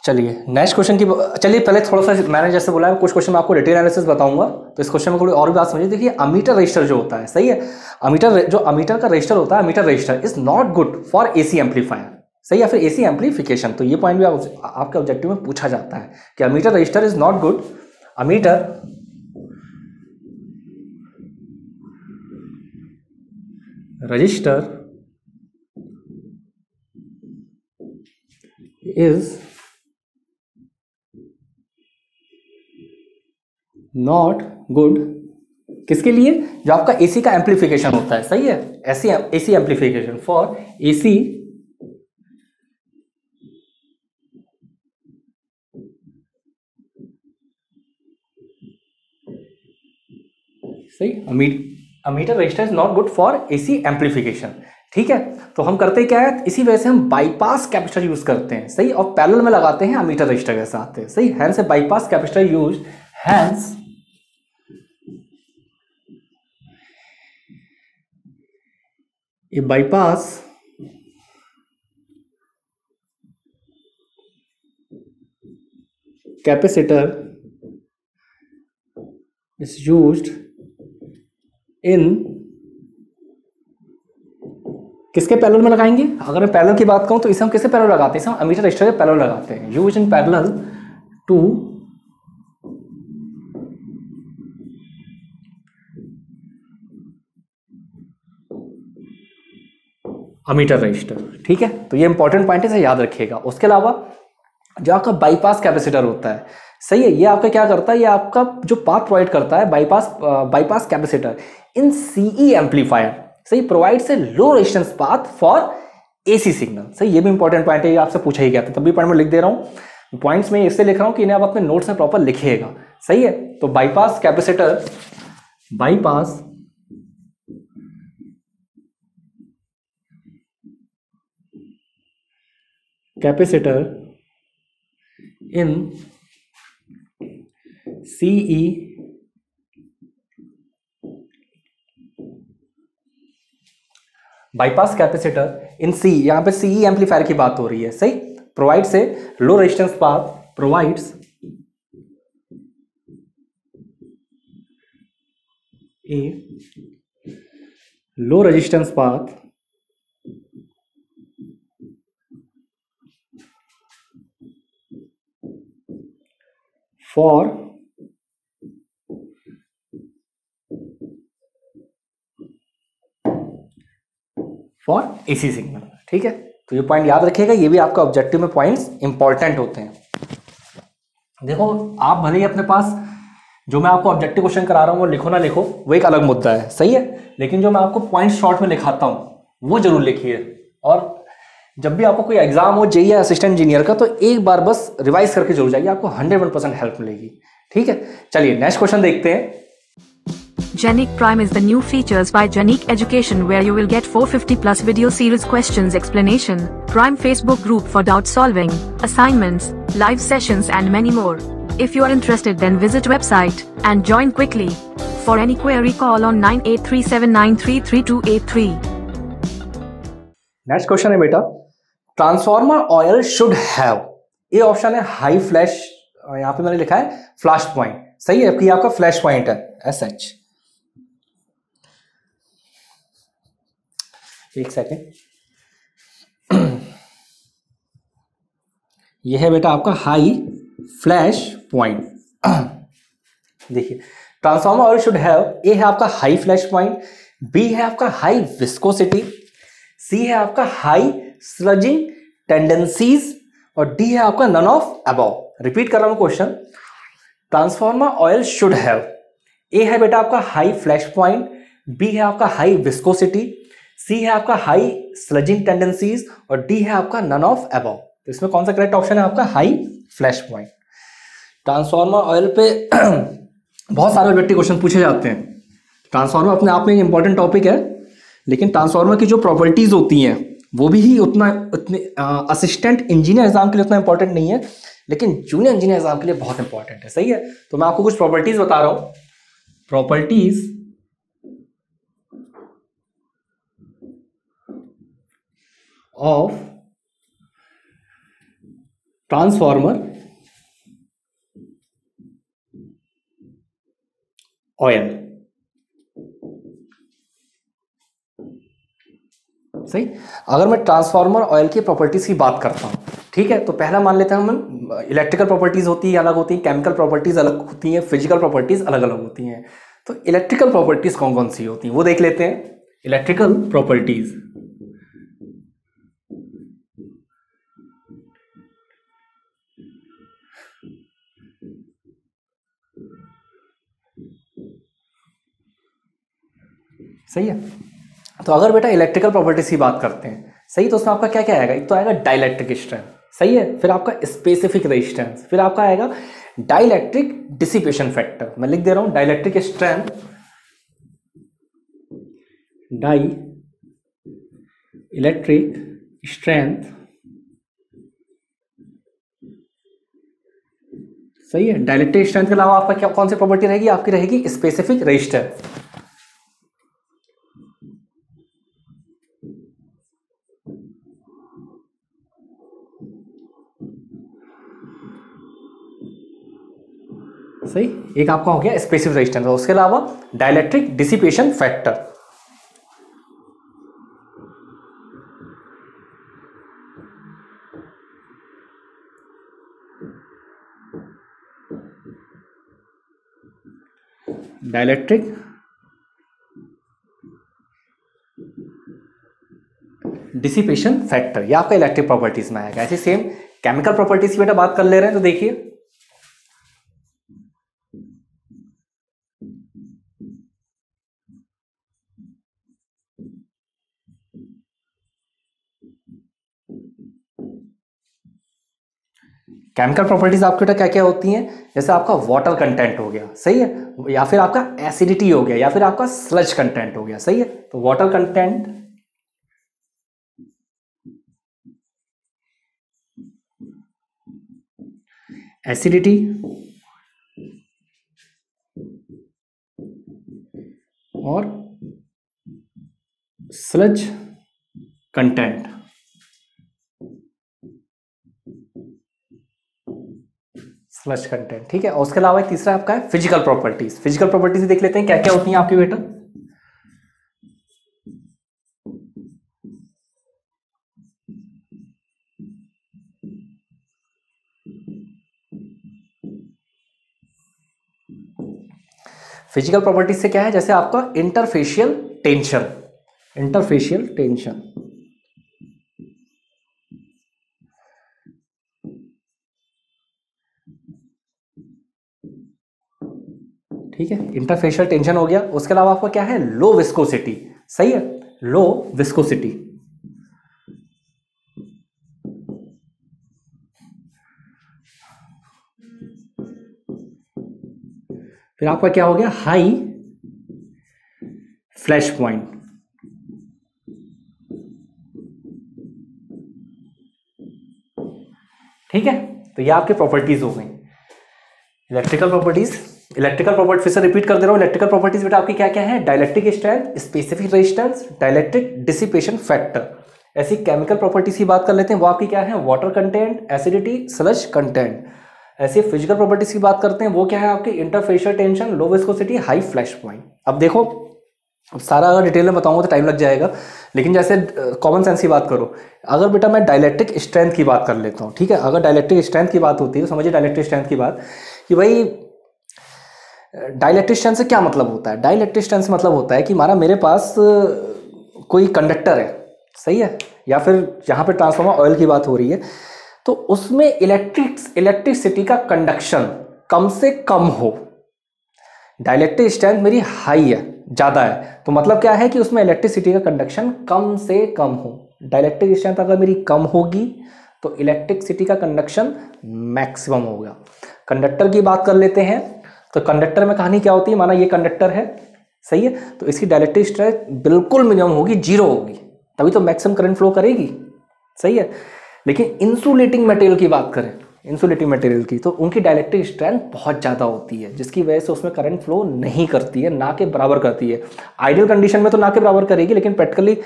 चलिए नेक्स्ट क्वेश्चन की, चलिए पहले थोड़ा सा मैंने जैसे बोला है कुछ क्वेश्चन में आपको डिटेल एनालिसिस बताऊंगा, तो इस क्वेश्चन में थोड़ी और भी बात समझिए। देखिए अमीटर रजिस्टर जो होता है, सही है, अमीटर का रजिस्टर होता है, ammeter register is not good for AC amplifier, सही है, फिर एसी एम्पलीफिकेशन। तो ये पॉइंट भी आपके ऑब्जेक्टिव में पूछा जाता है कि ammeter register is not good, ammeter register is not good, किसके लिए, जो आपका एसी का एम्पलीफिकेशन होता है, सही है, एसी एम्पलीफिकेशन फॉर एसी सही, ammeter register is not good for AC amplification. ठीक है, तो हम करते क्या है, इसी वजह से हम बाईपास कैपेसिटर यूज करते हैं, सही, और पैरेलल में लगाते हैं अमीटर रजिस्टर के साथ, सही, hence bypass capacitor use, hence a bypass capacitor is used in, किसके पैरेलल में लगाएंगे, अगर मैं पैरेलल की बात करूं तो इसे हम किससे पैरेलल लगाते हैं, इसे हम अमीटर रजिस्टर के पैरेलल लगाते हैं, use in parallel to ammeter resistor. ठीक है, तो ये इंपॉर्टेंट पॉइंट है, इसे याद रखिएगा। उसके अलावा जो आपका बाईपास कैपेसिटर होता है, सही है, ये आपका क्या करता है, ये आपका जो पाथ प्रोवाइड करता है, bypass capacitor in CE amplifier, सही, provides a low resistance path for AC signal, सही, ये भी इंपॉर्टेंट पॉइंट है, ये आपसे पूछा ही गया था, तभी पॉइंट में लिख दे रहा हूं, पॉइंट्स में इससे लिख रहा हूं कि इन्हें आप अपने नोट्स में प्रॉपर लिखिएगा, सही है। तो bypass capacitor, bypass capacitor in CE bypass capacitor in C, यहां पे सीई एम्पलीफायर की बात हो रही है, सही, provides a low resistance path, provides a low resistance path for AC signal. ठीक है, तो ये पॉइंट याद रखिएगा, ये भी आपका ऑब्जेक्टिव में पॉइंट्स इंपॉर्टेंट होते हैं। देखो, आप भले ही अपने पास जो मैं आपको ऑब्जेक्टिव क्वेश्चन करा रहा हूं वो लिखो ना लिखो, वो एक अलग मुद्दा है, सही है, लेकिन जो मैं आपको पॉइंट शॉर्ट में लिखाता हूं वो जरूर लिखिए। और जब भी आपको कोई एग्जाम हो जेईई या असिस्टेंट इंजीनियर का, तो एक बार बस रिवाइज करके जरूर जाइए, आपको 100% हेल्प मिलेगी। ठीक है, चलिए नेक्स्ट क्वेश्चन देखते हैं। Genic Prime is the new features by Genic Education where you will get 450 plus video series questions explanation, Prime Facebook group for doubt solving, assignments, live sessions and many more. If you are interested then visit website and join quickly. For any query call on 9837933283. Next question है बेटा, ट्रांसफॉर्मर ऑयल शुड हैव, ये ऑप्शन है हाई फ्लैश, यहां पे मैंने लिखा है फ्लैश पॉइंट, सही है, कि आपका फ्लैश पॉइंट है एसएच, एक सेकेंड, यह है बेटा आपका हाई फ्लैश पॉइंट। देखिए, transformer oil should have, A है आपका हाई फ्लैश पॉइंट, बी है आपका हाई विस्कोसिटी, सी है आपका हाई स्लजिंग टेंडेंसीज, और डी है आपका नन ऑफ अबव। रिपीट कर रहा हूं question, transformer oil should have, A है बेटा आपका हाई फ्लैश पॉइंट, बी है आपका हाई विस्कोसिटी, सी है आपका हाई स्लजिंग टेंडेंसीज, और डी है आपका नन ऑफ अबव। तो इसमें कौन सा करेक्ट ऑप्शन है आपका high flash point. Transformer oil पे बहुत सारे ऑब्जेक्टिव क्वेश्चन पूछे जाते हैं। ट्रांसफॉर्मर अपने आप में एक इंपॉर्टेंट टॉपिक है, लेकिन ट्रांसफॉर्मर की जो प्रॉपर्टीज होती हैं वो भी ही उतने असिस्टेंट इंजीनियर एग्जाम के लिए उतना इंपॉर्टेंट नहीं है, लेकिन जूनियर इंजीनियर एग्जाम के लिए बहुत इंपॉर्टेंट है, सही है। तो मैं आपको कुछ प्रॉपर्टीज बता रहा हूं, प्रॉपर्टीज ऑफ ट्रांसफॉर्मर ऑयल, सही। अगर मैं ट्रांसफॉर्मर ऑयल की प्रॉपर्टीज की बात करता हूं, ठीक है, तो पहला मान लेते हैं हम, इलेक्ट्रिकल प्रॉपर्टीज होती है अलग होती है, केमिकल प्रॉपर्टीज अलग होती हैं, फिजिकल प्रॉपर्टीज अलग अलग होती हैं। तो इलेक्ट्रिकल प्रॉपर्टीज कौन कौन सी होती हैं वो देख लेते हैं। इलेक्ट्रिकल प्रॉपर्टीज, सही है। तो अगर बेटा इलेक्ट्रिकल प्रॉपर्टीज की बात करते हैं, सही, तो उसमें आपका क्या क्या आएगा, एक तो आएगा डाइलेक्ट्रिक स्ट्रेंथ, सही है, फिर आपका स्पेसिफिक रेजिस्टेंस, फिर आपका आएगा डाइलेक्ट्रिक डिसिपेशन फैक्टर। मैं लिख दे रहा हूं, dielectric strength, dielectric strength, सही है। डाइलेक्ट्रिक स्ट्रेंथ के अलावा आपका क्या कौन सी प्रॉपर्टी रहेगी, आपकी रहेगी स्पेसिफिक रेजिस्टेंस। सही, एक आपका हो गया स्पेसिफिक रेजिस्टेंस, और उसके अलावा dielectric dissipation factor. Dielectric dissipation factor, ये आपका इलेक्ट्रिक प्रॉपर्टीज में आएगा। ऐसे सेम केमिकल प्रॉपर्टीज की बेटा बात कर ले रहे हैं, तो देखिए केमिकल प्रॉपर्टीज आपके बेटा क्या क्या होती हैं, जैसे आपका वाटर कंटेंट हो गया, सही है, या फिर आपका एसिडिटी हो गया, या फिर आपका स्लज कंटेंट हो गया, सही है। तो वाटर कंटेंट, एसिडिटी और स्लज कंटेंट। स्लज कंटेंट, ठीक है। और उसके अलावा तीसरा आपका है फिजिकल प्रॉपर्टीज। फिजिकल प्रॉपर्टीज देख लेते हैं क्या क्या होती हैं आपकी बेटा। फिजिकल प्रॉपर्टीज से क्या है, जैसे आपका इंटरफेशियल टेंशन, इंटरफेशियल टेंशन, ठीक है, इंटरफेशियल टेंशन हो गया। उसके अलावा आपका क्या है, लो विस्कोसिटी, सही है, लो विस्कोसिटी। फिर आपका क्या हो गया, हाई फ्लैश पॉइंट, ठीक है। तो ये आपके प्रॉपर्टीज हो गई इलेक्ट्रिकल प्रॉपर्टीज। इलेक्ट्रिकल प्रॉपर्टी फिर से रिपीट कर दे रहा हूं, इलेक्ट्रिकल प्रॉपर्टीज बेटा आपकी क्या क्या है, dielectric strength, specific resistance, dielectric dissipation factor. ऐसी केमिकल प्रॉपर्टीज की बात कर लेते हैं, वो आपकी क्या है, water content, acidity, sludge content. ऐसी फिजिकल प्रॉपर्टीज की बात करते हैं, वो क्या है आपकी, interfacial tension, low viscosity, high flash point. अब देखो, अब सारा अगर डिटेल में बताऊंगा तो टाइम लग जाएगा, लेकिन जैसे कॉमन सेंस की बात करो, अगर बेटा मैं डाइलेक्ट्रिक स्ट्रेंथ की बात कर लेता हूँ, ठीक है, अगर डाइलेक्ट्रिक स्ट्रेंथ की बात होती है तो समझिए डाइलेक्ट्रिक स्ट्रेंथ की बात कि भाई डाइलेक्ट्रिक स्ट्रेंथ से क्या मतलब होता है। डाइलेक्ट्रिक स्ट्रेंथ से मतलब होता है कि माना मेरे पास कोई कंडक्टर है, सही है, या फिर यहाँ पे ट्रांसफार्मर ऑयल की बात हो रही है, तो उसमें इलेक्ट्रिसिटी का कंडक्शन कम से कम हो। डाइलेक्ट्रिक स्ट्रेंथ मेरी हाई है, ज़्यादा है, तो मतलब क्या है कि उसमें इलेक्ट्रिसिटी का कंडक्शन कम से कम हो। डाइलेक्ट्रिक स्ट्रेंथ अगर मेरी कम होगी तो इलेक्ट्रिसिटी का कंडक्शन मैक्सिमम होगा। कंडक्टर की बात कर लेते हैं, तो कंडक्टर में कहानी क्या होती है, माना ये कंडक्टर है, सही है, तो इसकी डाइलेक्ट्रिक स्ट्रेंथ बिल्कुल मिनिमम होगी, जीरो होगी, तभी तो मैक्सिमम करंट फ्लो करेगी, सही है। लेकिन इंसुलेटिंग मटेरियल की बात करें, इंसुलेटिंग मटेरियल की, तो उनकी डाइलेक्ट्रिक स्ट्रेंथ बहुत ज़्यादा होती है, जिसकी वजह से उसमें करंट फ्लो नहीं करती है, ना के बराबर करती है। आइडियल कंडीशन में तो ना के बराबर करेगी, लेकिन प्रैक्टिकली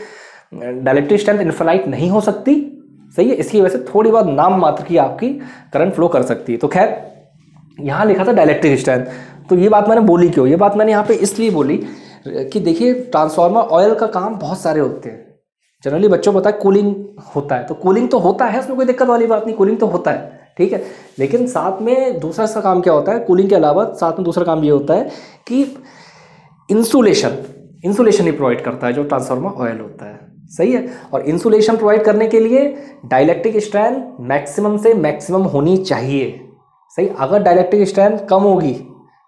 डाइलेक्ट्रिक स्ट्रेंथ इनफाइनाइट नहीं हो सकती, सही है। इसकी वजह से थोड़ी बहुत नाम मात्र की आपकी करंट फ्लो कर सकती है। तो खैर यहाँ लिखा था डाइलेक्ट्रिक स्ट्रेंथ, तो ये बात मैंने बोली क्यों, ये बात मैंने यहाँ पे इसलिए बोली कि देखिए ट्रांसफार्मर ऑयल का काम बहुत सारे होते हैं। जनरली बच्चों को पता है कूलिंग होता है, तो कूलिंग तो होता है, उसमें कोई दिक्कत वाली बात नहीं, कूलिंग तो होता है, ठीक है। लेकिन साथ में दूसरा सा काम क्या होता है, कूलिंग के अलावा साथ में दूसरा काम ये होता है कि इंसुलेशन ही प्रोवाइड करता है जो ट्रांसफार्मर ऑयल होता है, सही है। और इंसुलेशन प्रोवाइड करने के लिए डाइलेक्ट्रिक स्ट्रेंथ मैक्सिमम से मैक्सिमम होनी चाहिए, सही। अगर डाइलेक्ट्रिक स्ट्रेंथ कम होगी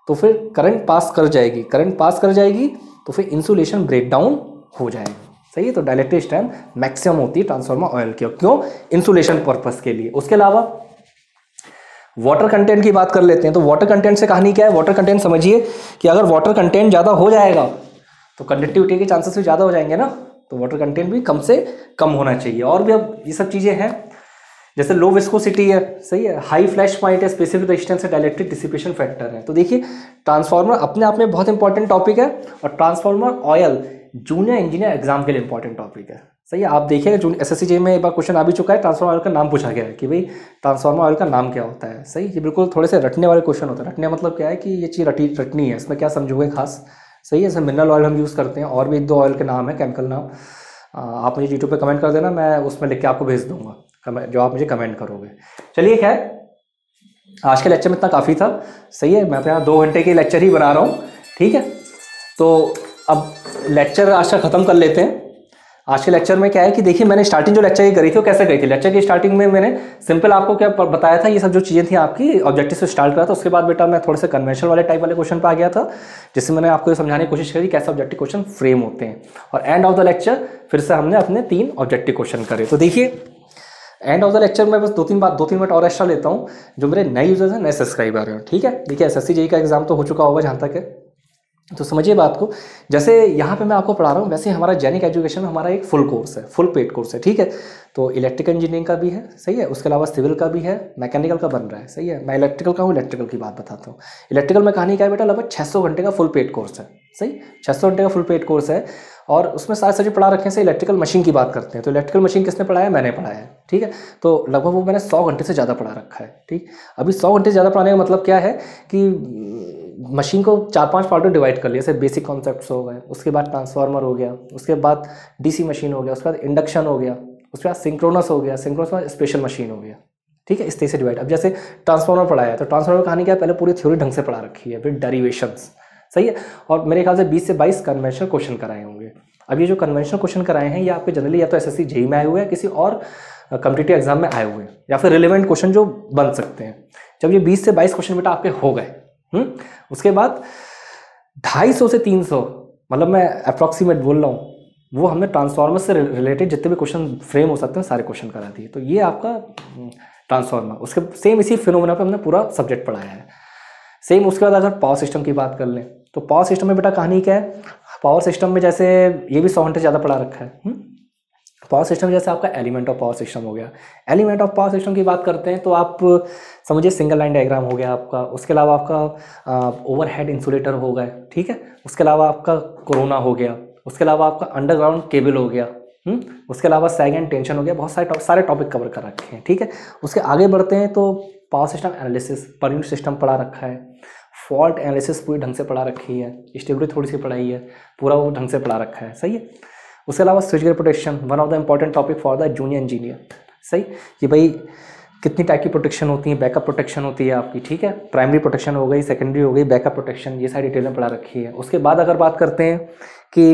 तो फिर करंट पास कर जाएगी, करंट पास कर जाएगी तो फिर इंसुलेशन ब्रेकडाउन हो जाएगा, सही है। तो डाइलेक्ट्रिक स्ट्रेंथ मैक्सिमम होती है ट्रांसफार्मर ऑयल की, क्यों, इंसुलेशन पर्पस के लिए। उसके अलावा वाटर कंटेंट की बात कर लेते हैं, तो वाटर कंटेंट से कहानी क्या है, वाटर कंटेंट समझिए कि अगर वाटर कंटेंट ज़्यादा हो जाएगा तो कंडक्टिविटी के चांसेस भी ज़्यादा हो जाएंगे ना, तो वाटर कंटेंट भी कम से कम होना चाहिए। और भी अब ये सब चीज़ें हैं, जैसे लो विस्कोसिटी है, सही है, हाई फ्लैश पॉइंट है, स्पेसिफिक रेजिस्टेंस है, डाइलेक्ट्रिक डिसिपेशन फैक्टर है। तो देखिए ट्रांसफार्मर अपने आप में बहुत इंपॉर्टेंट टॉपिक है, और transformer oil junior engineer exam के लिए इंपॉर्टेंट टॉपिक है। सही है, आप देखिएगा SSC जे में एक बार क्वेश्चन आ भी चुका है, ट्रांसफार्मर ऑयल का नाम पूछा गया है कि भाई ट्रांसफार्मर ऑयल का नाम क्या होता है। सही, ये बिल्कुल थोड़े से रटने वाले क्वेश्चन होते हैं। रटने मतलब क्या है कि ये चीज़ रटनी है, इसमें क्या समझोगे खास। सही है, जैसे मिनरल ऑयल हम यूज़ करते हैं, और भी 1-2 ऑयल के नाम है, केमिकल नाम। आप मुझे यूट्यूब पे कमेंट कर देना, मैं उसमें लिख के आपको भेज दूंगा जो आप मुझे कमेंट करोगे। चलिए खैर, आज के लेक्चर में इतना काफ़ी था। सही है, मैं तो यहाँ 2 घंटे के लेक्चर ही बना रहा हूँ, ठीक है। तो अब लेक्चर आज का ख़त्म कर लेते हैं। आज के लेक्चर में क्या है कि देखिए मैंने स्टार्टिंग जो लेक्चर की करी थी वो कैसे गई थी। लेक्चर की स्टार्टिंग में मैंने सिंपल आपको क्या बताया था, ये सब जो चीज़ें थी आपकी ऑब्जेक्टिव से स्टार्ट करा था। उसके बाद बेटा मैं थोड़े से कन्वेंशनल वाले टाइप वाले क्वेश्चन पे आ गया था, जिससे मैंने आपको ये समझाने की कोशिश करी कैसे ऑब्जेक्टिव क्वेश्चन फ्रेम होते हैं। और एंड ऑफ द लेक्चर फिर से हमने अपने 3 ऑब्जेक्टिव क्वेश्चन करे। तो देखिए एंड ऑफ द लेक्चर में बस 2-3 मिनट और एक्स्ट्रा लेता हूँ, जो मेरे नए यूजर्स हैं, नए सब्सक्राइबर हैं, ठीक है। देखिए SSC JEE का एग्जाम तो हो चुका होगा जहाँ तक है, तो समझिए बात को। जैसे यहाँ पे मैं आपको पढ़ा रहा हूँ, वैसे हमारा जेनिक एजुकेशन में हमारा एक फुल कोर्स है, फुल पेड कोर्स है, ठीक है। तो इलेक्ट्रिकल इंजीनियरिंग का भी है, सही है, उसके अलावा सिविल का भी है, मैकेनिकल का बन रहा है, सही है। मैं इलेक्ट्रिकल का हूँ, इलेक्ट्रिकल की बात बताता हूँ। इलेक्ट्रिकल में कहानी क्या है बेटा, लगभग 600 घंटे का फुल पेड कोर्स है, सही, 600 घंटे का फुल पेड कोर्स है। और उसमें सारे सब्जेक्ट पढ़ा रखे हैं। इलेक्ट्रिकल मशीन की बात करते हैं तो इलेक्ट्रिकल मशीन किसने पढ़ाया, मैंने पढ़ाया है, ठीक है। तो लगभग वो मैंने 100 घंटे से ज़्यादा पढ़ा रखा है, ठीक। अभी 100 घंटे से ज़्यादा पढ़ाने का मतलब क्या है कि मशीन को 4-5 पार्ट में डिवाइड कर लिया। जैसे बेसिक कॉन्सेप्ट्स हो गए, उसके बाद ट्रांसफार्मर हो गया, उसके बाद DC मशीन हो गया, उसके बाद इंडक्शन हो गया, उसके बाद सिंक्रोनस हो गया, सिंक्रोनस में स्पेशल मशीन हो गया, ठीक है। इस तरह से डिवाइड। अब जैसे ट्रांसफार्मर पढ़ाया तो ट्रांसफार्मर कहानी क्या है, पहले पूरी थ्योरी ढंग से पढ़ा रखी है, फिर डेरिवेशंस, सही है। और मेरे ख्याल से 20 से 22 कन्वेंशनल क्वेश्चन कराए होंगे। अब ये जो कन्वेंशनल क्वेश्चन कराए हैं ये आपके जनरली या तो SSC JEE में आए हुए हैं, किसी और कॉम्पिटिटिव एग्जाम में आए हुए हैं, या फिर रिलेवेंट क्वेश्चन जो बन सकते हैं। जब ये 20 से 22 क्वेश्चन बेटा आपके हो गए, उसके बाद 250 से 300, मतलब मैं अप्रॉक्सीमेट बोल रहा हूँ, वो हमने ट्रांसफार्मर से रिलेटेड जितने भी क्वेश्चन फ्रेम हो सकते हैं सारे क्वेश्चन करा दिए। तो ये आपका ट्रांसफार्मर, उसके सेम इसी फिनोमेना पे हमने पूरा सब्जेक्ट पढ़ाया है। सेम उसके बाद अगर पावर सिस्टम की बात कर लें तो पावर सिस्टम में बेटा कहानी क्या है, पावर सिस्टम में जैसे ये भी 100 घंटे ज़्यादा पढ़ा रखा है। पावर सिस्टम जैसे आपका एलिमेंट ऑफ पावर सिस्टम हो गया। एलिमेंट ऑफ पावर सिस्टम की बात करते हैं तो आप समझिए सिंगल लाइन डायग्राम हो गया आपका, उसके अलावा आपका ओवरहेड इंसुलेटर हो गए, ठीक है, उसके अलावा आपका कोरोना हो गया, उसके अलावा आपका अंडरग्राउंड केबल हो गया, उसके अलावा सैग एंड टेंशन हो गया। बहुत सारे टॉपिक कवर कर रखे हैं, ठीक है। उसके आगे बढ़ते हैं तो power system analysis, per unit system पढ़ा रखा है, फॉल्ट एनालिसिस पूरी ढंग से पढ़ा रखी है, स्टेबिलिटी थोड़ी सी पढ़ाई है, पूरा वो ढंग से पढ़ा रखा है, सही है। उसके अलावा switch gear protection, one of the important topic for the junior engineer, सही, कि भाई कितनी टाइप की प्रोटेक्शन होती है, बैकअप प्रोटेक्शन होती है आपकी, ठीक है। प्राइमरी प्रोटेक्शन हो गई, सेकेंडरी हो गई, बैकअप प्रोटेक्शन, ये सारी डिटेल में पढ़ा रखी है। उसके बाद अगर बात करते हैं कि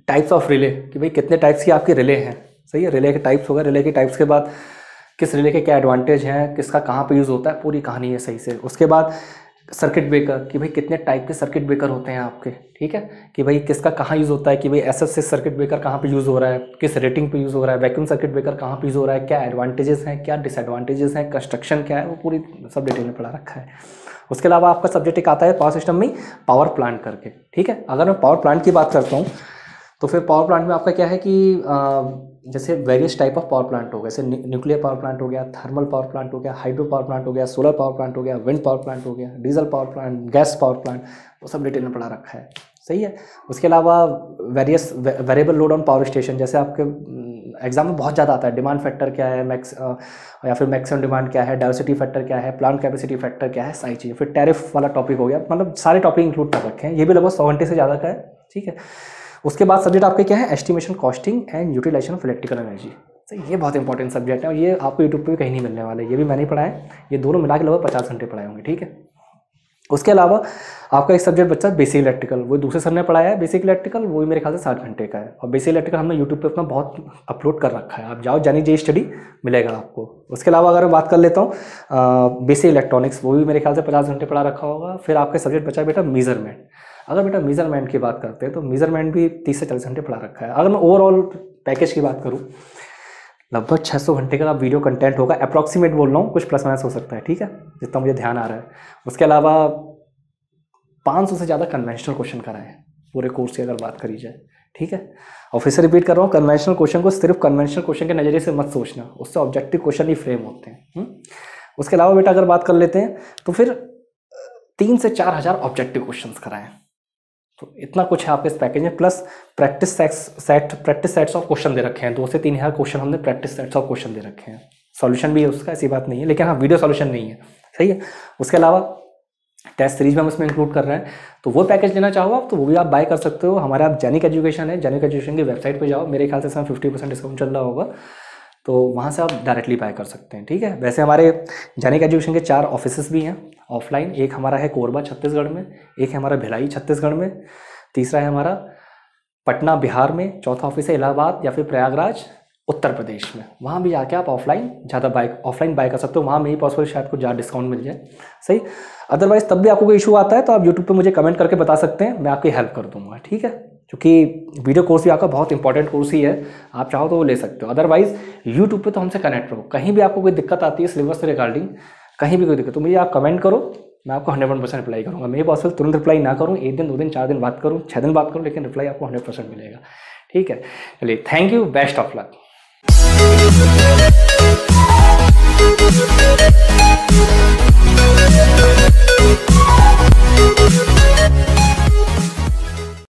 टाइप्स ऑफ रिले, कि भाई कितने टाइप्स की आपकी रिले हैं, सही है, रिले के टाइप्स हो गए। रिले के टाइप्स के बाद किस रिले के क्या एडवांटेज हैं, किसका कहाँ पे यूज़ होता है, पूरी कहानी है सही से। उसके बाद सर्किट ब्रेकर, कि भाई कितने टाइप के सर्किट ब्रेकर होते हैं आपके, ठीक है, कि भाई किसका कहाँ यूज़ होता है, कि भाई SS सर्किट ब्रेकर कहाँ पे यूज़ हो रहा है, किस रेटिंग पे यूज़ हो रहा है, वैक्यूम सर्किट ब्रेकर कहाँ पे यूज़ हो रहा है, क्या एडवांटेजेस हैं, क्या डिसएडवांटेजेस हैं, कंस्ट्रक्शन क्या है, वो पूरी सब डिटेल में पढ़ा रखा है। उसके अलावा आपका सब्जेक्ट एक आता है पावर सिस्टम में पावर प्लांट करके, ठीक है। अगर मैं पावर प्लांट की बात करता हूँ तो फिर पावर प्लांट में आपका क्या है कि जैसे various type of power plant हो गए, जैसे न्यूक्लियर पावर प्लांट हो गया, थर्मल पावर प्लांट हो गया, हाइड्रो पावर प्लांट हो गया, सोलर पावर प्लांट हो गया, विंड पावर प्लांट हो गया, diesel power plant, gas power plant, वो सब डिटेल में पढ़ा रखा है, सही है। उसके अलावा various variable load on power station, जैसे आपके एग्जाम में बहुत ज़्यादा आता है, डिमांड फैक्टर क्या है, या फिर मैक्सिमम डिमांड क्या है, डायवर्सिटी फैक्टर क्या है, प्लांट कैपेसिटी फैक्टर क्या है, सारी चीज़ें। फिर टैरिफ वाला टॉपिक हो गया, मतलब सारे टॉपिक इंक्लूड कर रखे हैं। ये भी लगभग 100 घंटे से ज़्यादा का है, ठीक है। उसके बाद सब्जेक्ट आपके क्या है, estimation, costing and utilisation of electrical energy, तो ये बहुत इंपॉर्टेंट सब्जेक्ट है और ये आपको यूट्यूब पे भी कहीं नहीं मिलने वाले, ये भी मैंने पढ़ा है। ये दोनों मिला के लगभग 50 घंटे पढ़ाए होंगे, ठीक है। उसके अलावा आपका एक सब्जेक्ट बच्चा बेसिक इलेक्ट्रिकल, वो दूसरे सर ने पढ़ाया है बेसिक इलेक्ट्रिकल, वो मेरे ख्याल से 60 घंटे का है। और बेसिक इलेक्ट्रिकल हमने यूट्यूब पे अपना बहुत अपलोड कर रखा है, आप जाओ जेनिक JEE स्टडी मिलेगा आपको। उसके अलावा अगर मैं बात कर लेता हूँ बेसिक इलेक्ट्रॉनिक्स, वो भी मेरे ख्याल से 50 घंटे पढ़ा रखा होगा। फिर आपका सब्जेक्ट बचा बेटा मेजरमेंट, अगर बेटा मेजरमेंट की बात करते हैं तो मेजरमेंट भी 30 से 40 घंटे पढ़ा रखा है। अगर मैं ओवरऑल पैकेज की बात करूँ लगभग 600 घंटे का वीडियो कंटेंट होगा, अप्रॉक्सीमेट बोल रहा हूँ, कुछ प्लस माइनस हो सकता है, ठीक है, जितना मुझे ध्यान आ रहा है। उसके अलावा 500 से ज़्यादा कन्वेंशनल क्वेश्चन कराए हैं पूरे कोर्स की अगर बात करी जाए, ठीक है, और फिर से रिपीट कर रहा हूँ, कन्वेंशनल क्वेश्चन को सिर्फ कन्वेंशनल क्वेश्चन के नज़रिए से मत सोचना, उससे ऑब्जेक्टिव क्वेश्चन ही फ्रेम होते हैं। उसके अलावा बेटा अगर बात कर लेते हैं तो फिर 3 से 4 हज़ार ऑब्जेक्टिव क्वेश्चंस कराएं। तो इतना कुछ है आपके इस पैकेज में, plus practice sets of question दे रखे हैं, 2 से 3 हज़ार क्वेश्चन हमने प्रैक्टिस सेट्स ऑफ क्वेश्चन दे रखे हैं। सॉल्यूशन भी है उसका, ऐसी बात नहीं है, लेकिन हाँ वीडियो सॉल्यूशन नहीं है, सही है। उसके अलावा टेस्ट सीरीज में हम इसमें इंक्लूड कर रहे हैं, तो वो पैकेज लेना चाहो आप तो वो भी आप बाय कर सकते हो। हमारे आप जेनिक एजुकेशन है, जेनिक एजुकेशन की वेबसाइट पे जाओ, मेरे ख्याल से इसमें 50% डिस्काउंट चल रहा होगा, तो वहाँ से आप डायरेक्टली बाय कर सकते हैं, ठीक है। वैसे हमारे जेनिक एजुकेशन के 4 ऑफिसेस भी हैं ऑफलाइन, एक हमारा है कोरबा छत्तीसगढ़ में, एक है हमारा भिलाई छत्तीसगढ़ में, तीसरा है हमारा पटना बिहार में, चौथा ऑफिस है इलाहाबाद या फिर प्रयागराज उत्तर प्रदेश में। वहाँ भी जाके आप ऑफलाइन बाय कर सकते हो, वहाँ में ही पॉसिबल शायद कुछ ज़्यादा डिस्काउंट मिल जाए, सही। अदरवाइज तब भी आपको कोई इशू आता है तो आप यूट्यूब पे मुझे कमेंट करके बता सकते हैं, मैं आपकी हेल्प कर दूंगा, ठीक है। क्योंकि वीडियो कोर्स भी आपका बहुत इंपॉर्टेंट कोर्स ही है, आप चाहो तो वो ले सकते हो। अदरवाइज यूट्यूब पे तो हमसे कनेक्ट रहो, कहीं भी आपको कोई दिक्कत आती है सिलेबस से रिगार्डिंग, कहीं भी कोई दिक्कत तो मुझे आप कमेंट करो, मैं आपको 100% रिप्लाई करूँगा। मेरे पॉसिबल तुरंत रिप्लाई ना करूँ, 1 दिन 2 दिन 4 दिन बात करूँ, 6 दिन बात करूँ, लेकिन रिप्लाई आपको 100% मिलेगा, ठीक है। चलिए, thank you, best of luck.